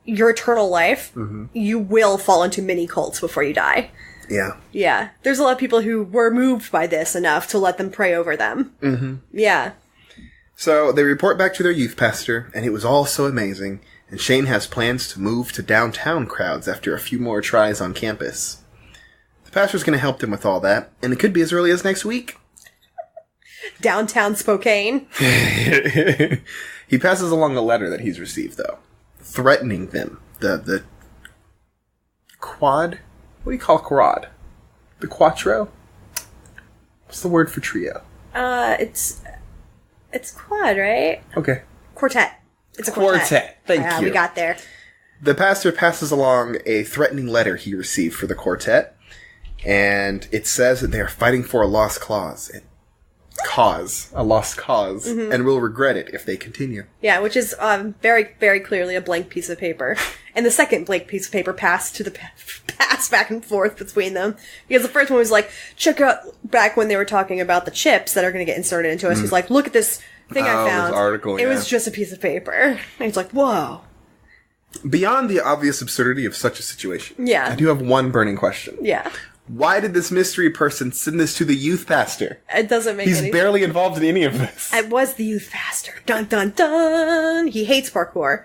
your eternal life, you will fall into many cults before you die. Yeah. Yeah. There's a lot of people who were moved by this enough to let them pray over them. Mm-hmm. Yeah. So they report back to their youth pastor, and it was all so amazing, and Shane has plans to move to downtown crowds after a few more tries on campus. The pastor's going to help them with all that, and it could be as early as next week. Downtown Spokane. He passes along a letter that he's received, though, threatening them. The quad? What do you call quad? The quattro? What's the word for trio? It's quad, right? Okay. Quartet. It's a quartet. Thank you. We got there. The pastor passes along a threatening letter he received for the quartet, and it says that they are fighting for a lost cause. A lost cause, and will regret it if they continue. Yeah, which is very, very clearly a blank piece of paper. And the second blank piece of paper passed back and forth between them. Because the first one was like, check out back when they were talking about the chips that are going to get inserted into us. He's like, look at this thing I found. This article, it was just a piece of paper. And he's like, whoa. Beyond the obvious absurdity of such a situation, yeah, I do have one burning question. Yeah. Why did this mystery person send this to the youth pastor? It doesn't make any sense. He's barely involved in any of this. I was the youth pastor. Dun, dun, dun. He hates parkour.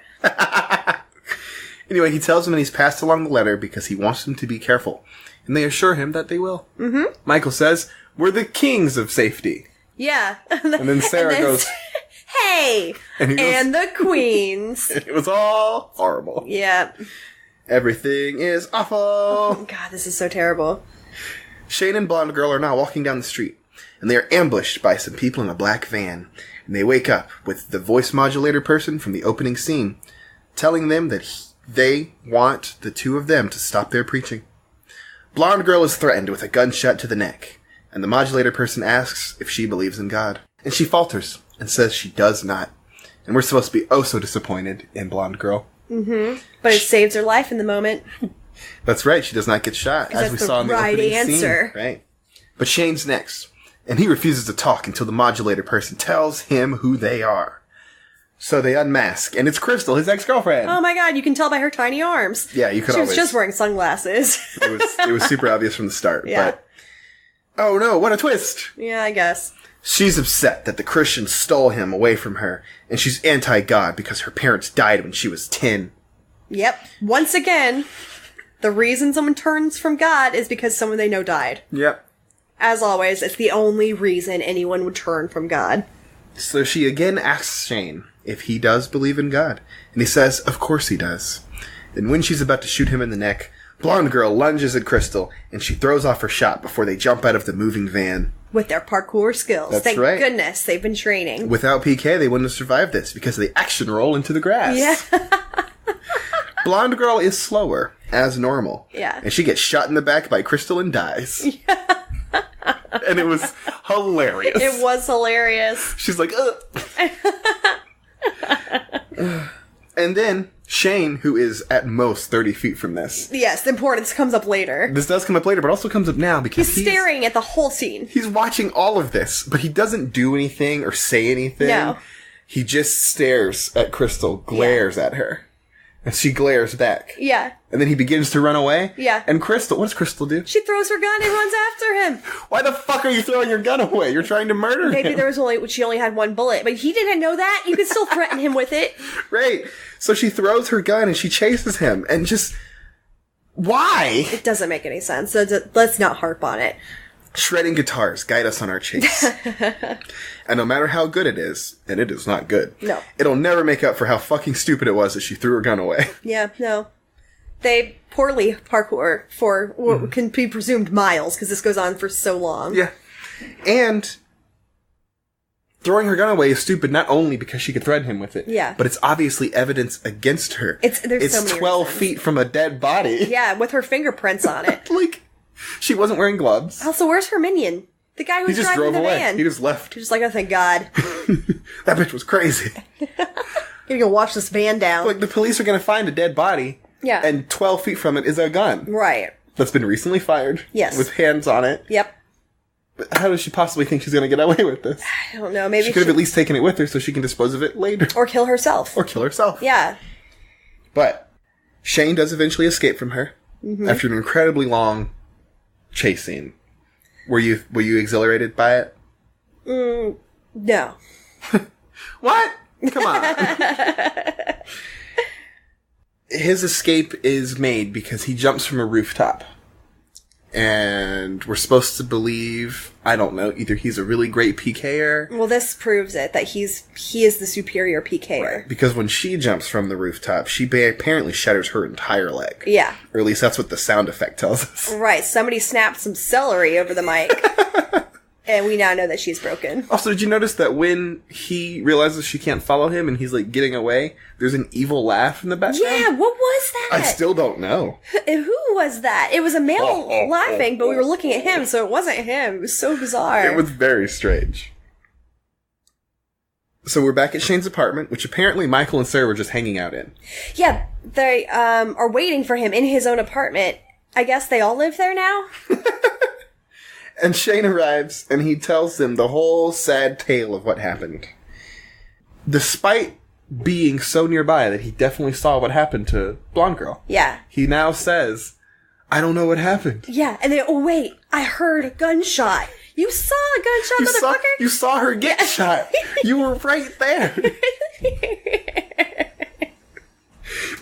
Anyway, he tells them that he's passed along the letter because he wants them to be careful. And they assure him that they will. Mm-hmm. Michael says, we're the kings of safety. Yeah. And then Sarah goes, hey! And the queens. It was all horrible. Yeah. Everything is awful. Oh, God, this is so terrible. Shane and Blonde Girl are now walking down the street, and they are ambushed by some people in a black van. And they wake up with the voice modulator person from the opening scene, telling them that they want the two of them to stop their preaching. Blonde Girl is threatened with a gunshot to the neck, and the modulator person asks if she believes in God. And she falters and says she does not. And we're supposed to be oh so disappointed in Blonde Girl. Mm-hmm. But it saves her life in the moment. That's right. She does not get shot, as we saw in the opening scene. Right. But Shane's next, and he refuses to talk until the modulator person tells him who they are. So they unmask, and it's Crystal, his ex-girlfriend. Oh my God, you can tell by her tiny arms. Yeah, you could always. She was just wearing sunglasses. It was super obvious from the start. Yeah. But, oh no, what a twist. Yeah, I guess. She's upset that the Christians stole him away from her, and she's anti-God because her parents died when she was 10. Yep. Once again, the reason someone turns from God is because someone they know died. Yep. as always, it's the only reason anyone would turn from God. So she again asks Shane if he does believe in God. And he says, of course he does. And when she's about to shoot him in the neck, blonde girl lunges at Crystal, and she throws off her shot before they jump out of the moving van. With their parkour skills. That's Thank right. goodness they've been training. Without PK, they wouldn't have survived this because of the action roll into the grass. Yeah. Blonde girl is slower, as normal. Yeah. And she gets shot in the back by Crystal and dies. Yeah. And it was hilarious. It was hilarious. She's like, ugh. And then Shane, who is at most 30 feet from this. Yes, the importance comes up later. This does come up later, but also comes up now because he's staring at the whole scene. He's watching all of this, but he doesn't do anything or say anything. No. He just stares at Crystal, glares at her. And she glares back. Yeah. And then he begins to run away. Yeah. And Crystal, what does Crystal do? She throws her gun and runs after him. Why the fuck are you throwing your gun away? You're trying to murder him. Maybe she only had one bullet, but he didn't know that. You could still threaten him with it. Right. So she throws her gun and she chases him and just... Why? It doesn't make any sense. So let's not harp on it. Shredding guitars guide us on our chase. And no matter how good it is, and it is not good, no, it'll never make up for how fucking stupid it was that she threw her gun away. Yeah, no. They poorly parkour for what can be presumed miles, because this goes on for so long. Yeah. And throwing her gun away is stupid not only because she could threaten him with it, yeah, but it's obviously evidence against her. It's so many 12 reasons. Feet from a dead body. Yeah, with her fingerprints on it. Like, she wasn't wearing gloves. Also, where's her minion? The guy who was driving the van. He just left. He was just like, oh, thank God. That bitch was crazy. You're gonna wash this van down. Like, the police are gonna find a dead body. Yeah. And 12 feet from it is a gun. Right. That's been recently fired. Yes. With hands on it. Yep. But how does she possibly think she's gonna get away with this? I don't know. Maybe she could have at least taken it with her so she can dispose of it later. Or kill herself. Yeah. But Shane does eventually escape from her after an incredibly long chase scene. Were you exhilarated by it? No. What? Come on. His escape is made because he jumps from a rooftop. And we're supposed to believe, I don't know, either he's a really great PKer. Well, this proves it, that he is the superior PKer. Right. Because when she jumps from the rooftop, she apparently shatters her entire leg. Yeah. Or at least that's what the sound effect tells us. Right. Somebody snapped some celery over the mic. And we now know that she's broken. Also, did you notice that when he realizes she can't follow him and he's, like, getting away, there's an evil laugh in the background? Yeah, what was that? I still don't know. Who was that? It was a male laughing, but we were looking at him, so it wasn't him. It was so bizarre. It was very strange. So we're back at Shane's apartment, which apparently Michael and Sarah were just hanging out in. Yeah, they are waiting for him in his own apartment. I guess they all live there now? And Shane arrives, and he tells them the whole sad tale of what happened. Despite being so nearby that he definitely saw what happened to Blonde Girl. Yeah. He now says, I don't know what happened. Yeah, and then, oh wait, I heard a gunshot. You saw a gunshot, motherfucker? You saw her get shot. You were right there.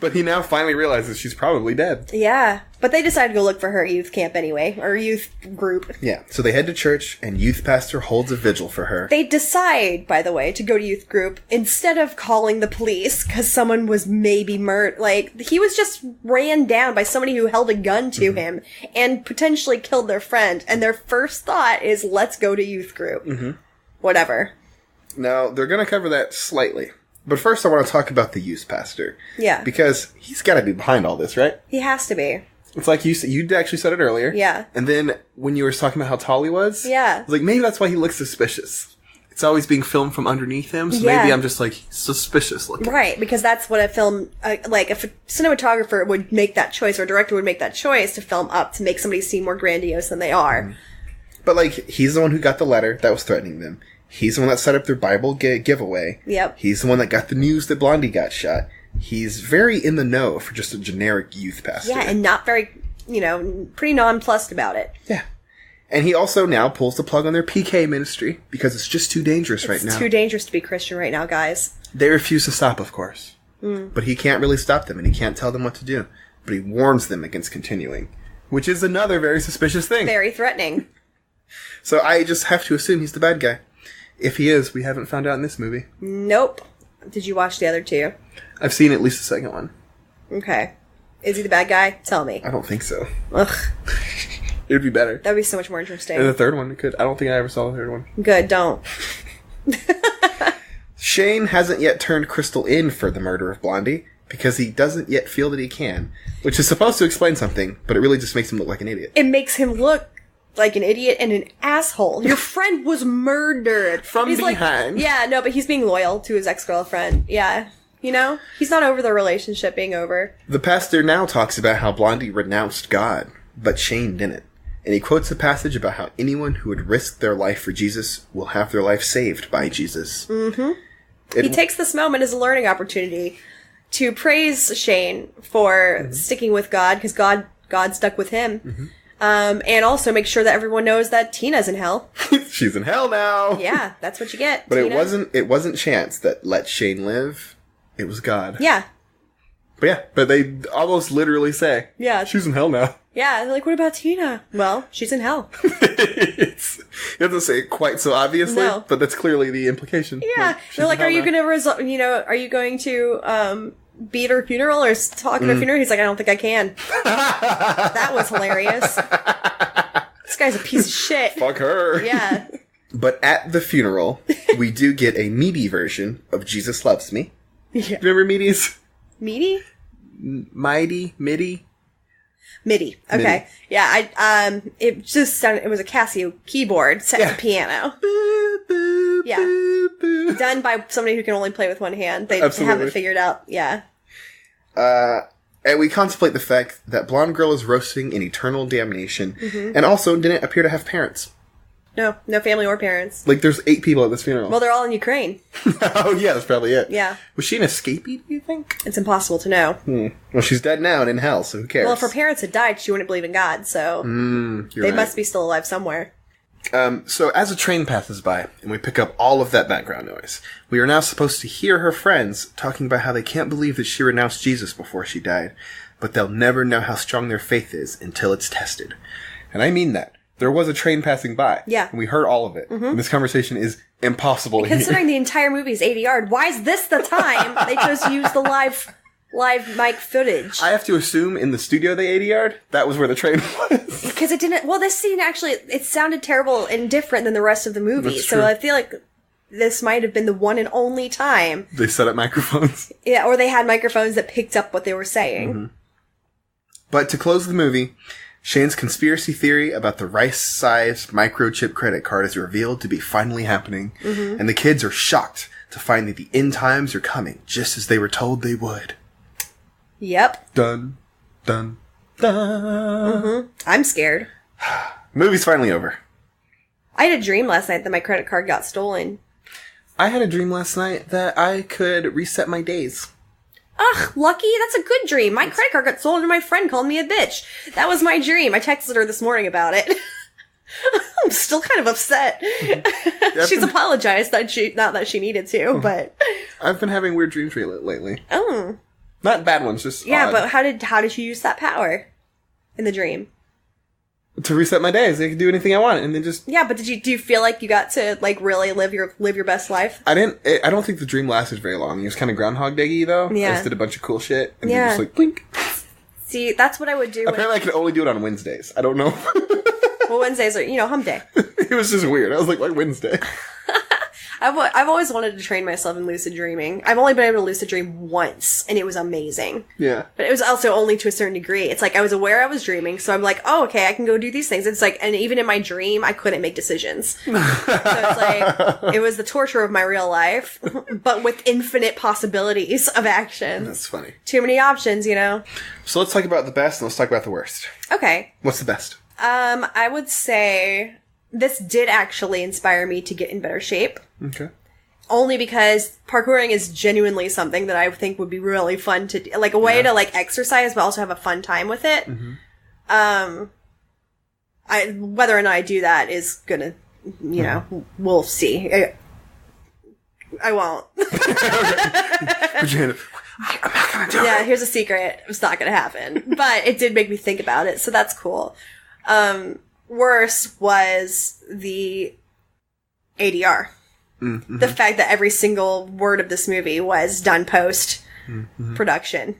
But he now finally realizes she's probably dead. Yeah. But they decide to go look for her at youth camp anyway, or youth group. Yeah. So they head to church, and youth pastor holds a vigil for her. They decide, by the way, to go to youth group instead of calling the police, because someone was maybe murdered. Like, he was just ran down by somebody who held a gun to him and potentially killed their friend. And their first thought is, let's go to youth group. Whatever. Now, they're going to cover that slightly. But first I want to talk about the youth pastor. Yeah. Because he's got to be behind all this, right? He has to be. It's like you actually said it earlier. Yeah. And then when you were talking about how tall he was. Yeah. I was like, maybe that's why he looks suspicious. It's always being filmed from underneath him, so maybe I'm just, like, suspicious looking. Right, because that's what a film, like, if a cinematographer would make that choice, or a director would make that choice to film up to make somebody seem more grandiose than they are. But, like, he's the one who got the letter that was threatening them. He's the one that set up their Bible giveaway. Yep. He's the one that got the news that Blondie got shot. He's very in the know for just a generic youth pastor. Yeah, and not very, pretty nonplussed about it. Yeah. And he also now pulls the plug on their PK ministry because it's just too dangerous right now. It's too dangerous to be Christian right now, guys. They refuse to stop, of course. But he can't really stop them, and he can't tell them what to do. But he warns them against continuing, which is another very suspicious thing. Very threatening. So I just have to assume he's the bad guy. If he is, we haven't found out in this movie. Nope. Did you watch the other two? I've seen at least the second one. Okay. Is he the bad guy? Tell me. I don't think so. Ugh. It'd be better. That'd be so much more interesting. And the third one, it could. I don't think I ever saw the third one. Good, don't. Shane hasn't yet turned Crystal in for the murder of Blondie because he doesn't yet feel that he can, which is supposed to explain something, but it really just makes him look like an idiot. It makes him look like an idiot and an asshole. Your friend was murdered. From behind. Yeah, no, but he's being loyal to his ex-girlfriend. Yeah. You know? He's not over the relationship being over. The pastor now talks about how Blondie renounced God, but Shane didn't. And he quotes a passage about how anyone who would risk their life for Jesus will have their life saved by Jesus. Mm-hmm. He takes this moment as a learning opportunity to praise Shane for sticking with God, because God stuck with him. Mm-hmm. And also make sure that everyone knows that Tina's in hell. She's in hell now. Yeah, that's what you get. But Tina. it wasn't chance that let Shane live. It was God. Yeah. But they almost literally say, yeah, she's in hell now. Yeah, they're like, what about Tina? Well, she's in hell. You have to say it quite so obviously, but that's clearly the implication. Yeah. They're like, are you going to be at her funeral or talk at her funeral? He's like, I don't think I can. That was hilarious. This guy's a piece of shit. Fuck her. Yeah. But at the funeral, we do get a meaty version of Jesus Loves Me. Yeah. Remember Meaties? Meaty? Mighty? Midi? MIDI. Okay. MIDI. Yeah, it just sounded, it was a Casio keyboard set to piano. Boop, boop, yeah. Boop, boop. Done by somebody who can only play with one hand. They haven't figured out. Yeah. And we contemplate the fact that Blonde Girl is roasting in eternal damnation and also didn't appear to have parents. No family or parents. Like, there's 8 people at this funeral. Well, they're all in Ukraine. Oh, yeah, that's probably it. Yeah. Was she an escapee, do you think? It's impossible to know. Well, she's dead now and in hell, so who cares? Well, if her parents had died, she wouldn't believe in God, so they must be still alive somewhere. So as a train passes by, and we pick up all of that background noise, we are now supposed to hear her friends talking about how they can't believe that she renounced Jesus before she died, but they'll never know how strong their faith is until it's tested. And I mean that. There was a train passing by. Yeah. And we heard all of it. And this conversation is impossible to hear. Considering the entire movie is 80 yard, why is this the time they chose to use the live mic footage? I have to assume in the studio they 80 yard, that was where the train was. Because it didn't, well, this scene actually, it sounded terrible and different than the rest of the movie. That's so true. I feel like this might have been the one and only time. They set up microphones. Yeah, or they had microphones that picked up what they were saying. But to close the movie, Shane's conspiracy theory about the rice-sized microchip credit card is revealed to be finally happening, and the kids are shocked to find that the end times are coming, just as they were told they would. Yep. Dun, dun, dun. I'm scared. Movie's finally over. I had a dream last night that my credit card got stolen. I had a dream last night that I could reset my days. Ugh, lucky? That's a good dream. My credit card got stolen and my friend called me a bitch. That was my dream. I texted her this morning about it. I'm still kind of upset. She's apologized not that she needed to, but I've been having weird dreams lately. Oh. Not bad ones, just odd. But how did you use that power in the dream? To reset my days. I could do anything I want and then just... Yeah, but do you feel like you got to like really live your best life? I don't think the dream lasted very long. It was kind of Groundhog Day-y though. Yeah. I just did a bunch of cool shit and then just like blink. See, that's what I would do. Apparently I could only do it on Wednesdays. I don't know. Well, Wednesdays are, hump day. It was just weird. I was like, why Wednesday? I've always wanted to train myself in lucid dreaming. I've only been able to lucid dream once, and it was amazing. Yeah. But it was also only to a certain degree. It's like I was aware I was dreaming, so I'm like, oh, okay, I can go do these things. It's like, and even in my dream, I couldn't make decisions. So it's like, it was the torture of my real life, but with infinite possibilities of action. That's funny. Too many options, So let's talk about the best, and let's talk about the worst. Okay. What's the best? I would say this did actually inspire me to get in better shape. Okay. Only because parkouring is genuinely something that I think would be really fun to do. Like a way to like exercise, but also have a fun time with it. Whether or not I do that is gonna, we'll see. I won't. I'm not gonna do it. Yeah, here's a secret. It's not gonna happen. But it did make me think about it, so that's cool. worse was the ADR. Mm-hmm. The fact that every single word of this movie was done post-production.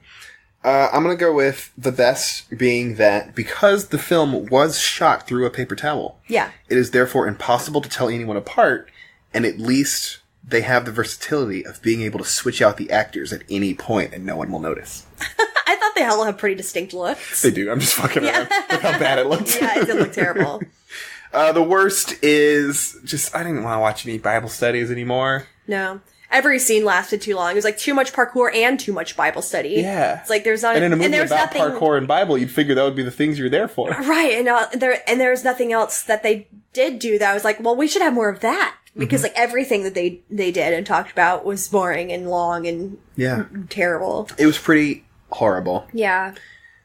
I'm going to go with the best being that because the film was shot through a paper towel, it is therefore impossible to tell anyone apart, and at least they have the versatility of being able to switch out the actors at any point and no one will notice. I thought they all have pretty distinct looks. They do. I'm just fucking around. Look how bad it looked. Yeah, it did look terrible. The worst is just, I didn't want to watch any Bible studies anymore. No. Every scene lasted too long. It was like too much parkour and too much Bible study. Yeah. It's like there's not... And in a movie about parkour and Bible, you'd figure that would be the things you're there for. Right. And there's nothing else that they did do that I was like, well, we should have more of that. Because like everything that they did and talked about was boring and long and terrible. It was pretty horrible. Yeah.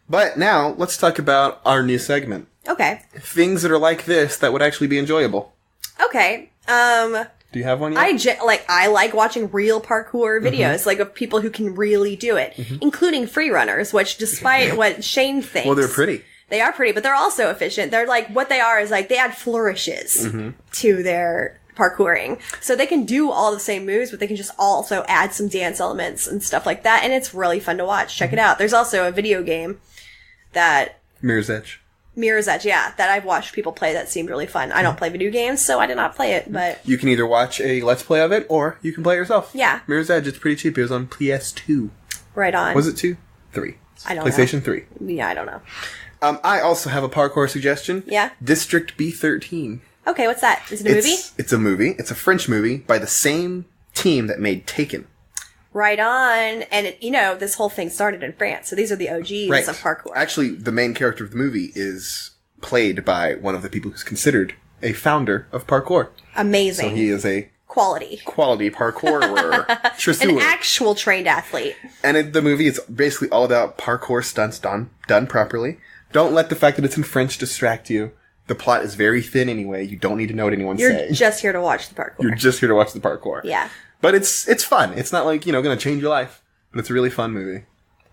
But now, let's talk about our new segment. Okay. Things that are like this that would actually be enjoyable. Okay. Do you have one yet? I like watching real parkour videos, like of people who can really do it, including free runners, which despite what Shane thinks. Well, they're pretty. They are pretty, but they're also efficient. They're like, what they are is like, they add flourishes to their parkouring. So they can do all the same moves, but they can just also add some dance elements and stuff like that, and it's really fun to watch. Check it out. There's also a video game that... Mirror's Edge, yeah, that I've watched people play that seemed really fun. I don't play video games, so I did not play it, but... You can either watch a Let's Play of it, or you can play it yourself. Yeah. Mirror's Edge, it's pretty cheap. It was on PS2. Right on. Was it 2? 3. I don't know. PlayStation 3. Yeah, I don't know. I also have a parkour suggestion. Yeah? District B13. Okay, what's that? Is it a movie? It's a movie. It's a French movie by the same team that made Taken. Right on. And, this whole thing started in France, so these are the OGs of parkour. Actually, the main character of the movie is played by one of the people who's considered a founder of parkour. Amazing. So he is a... Quality parkourer. An actual trained athlete. And the movie is basically all about parkour stunts done properly. Don't let the fact that it's in French distract you. The plot is very thin anyway. You don't need to know what anyone's saying. You're just here to watch the parkour. You're just here to watch the parkour. Yeah. But it's fun. It's not like, going to change your life. But it's a really fun movie.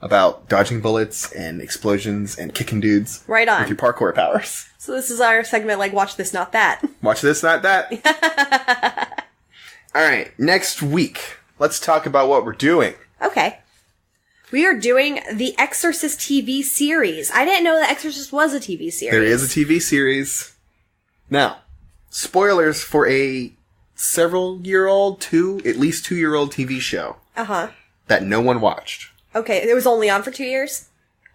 About dodging bullets and explosions and kicking dudes. Right on. With your parkour powers. So this is our segment like Watch This, Not That. Watch this, not that. Alright, next week, let's talk about what we're doing. Okay. We are doing the Exorcist TV series. I didn't know that Exorcist was a TV series. There is a TV series. Now, spoilers for a several-year-old, at least 2-year-old TV show. Uh-huh. That no one watched. Okay, it was only on for 2 years?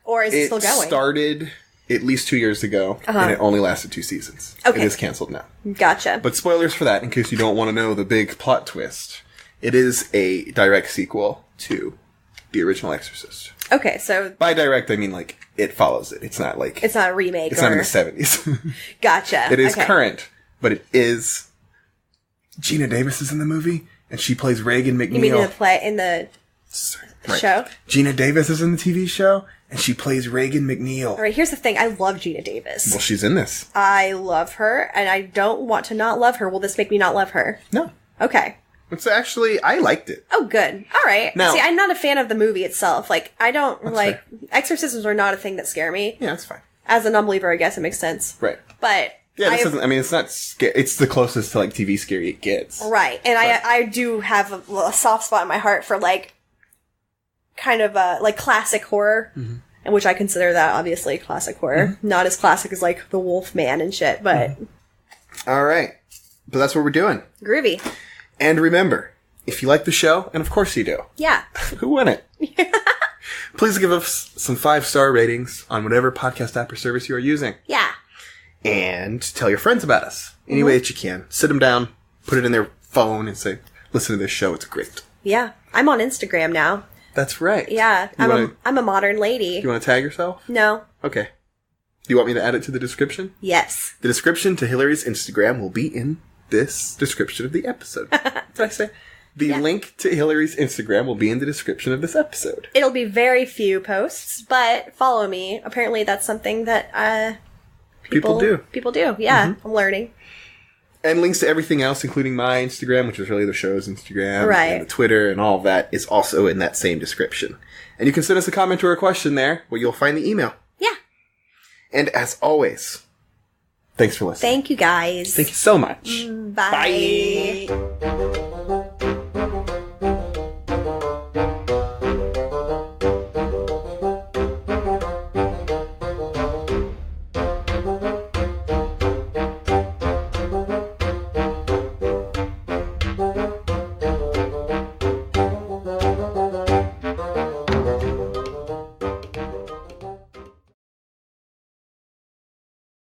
Or is it still going? It started at least 2 years ago, and it only lasted 2 seasons. Okay. It is canceled now. Gotcha. But spoilers for that, in case you don't want to know the big plot twist. It is a direct sequel to the original Exorcist. Okay, so... By direct, I mean, it follows it. It's not like... It's not a remake, It's not in the 70s. Gotcha. It is current, but it is... Gina Davis is in the movie, and she plays Reagan McNeil. You mean in the show? Gina Davis is in the TV show, and she plays Reagan McNeil. Alright, here's the thing. I love Gina Davis. Well, she's in this. I love her, and I don't want to not love her. Will this make me not love her? No. Okay. It's actually... I liked it. Oh, good. Alright. Now, see, I'm not a fan of the movie itself. I don't, fair. Exorcisms are not a thing that scare me. Yeah, that's fine. As a non-believer, I guess it makes sense. Right. But... Yeah, it's not scary. It's the closest to, TV scary it gets. Right. And I do have a soft spot in my heart for, kind of, classic horror. Mm-hmm. In which I consider that, obviously, classic horror. Mm-hmm. Not as classic as, The Wolf Man and shit, but... Mm-hmm. All right. But that's what we're doing. Groovy. And remember, if you like the show, and of course you do. Yeah. Who wouldn't? Please give us some 5-star ratings on whatever podcast app or service you are using. Yeah. And tell your friends about us any way that you can. Sit them down, put it in their phone, and say, listen to this show, it's great. Yeah. I'm on Instagram now. That's right. Yeah. I'm a modern lady. Do you want to tag yourself? No. Okay. Do you want me to add it to the description? Yes. The description to Hillary's Instagram will be in this description of the episode. What did I say? The link to Hillary's Instagram will be in the description of this episode. It'll be very few posts, but follow me. Apparently that's something that people do. People do, yeah. Mm-hmm. I'm learning. And links to everything else, including my Instagram, which is really the show's Instagram, right. And the Twitter, and all of that, is also in that same description. And you can send us a comment or a question there, where you'll find the email. Yeah. And as always, Thanks for listening. Thank you, guys. Thank you so much. Bye. Bye.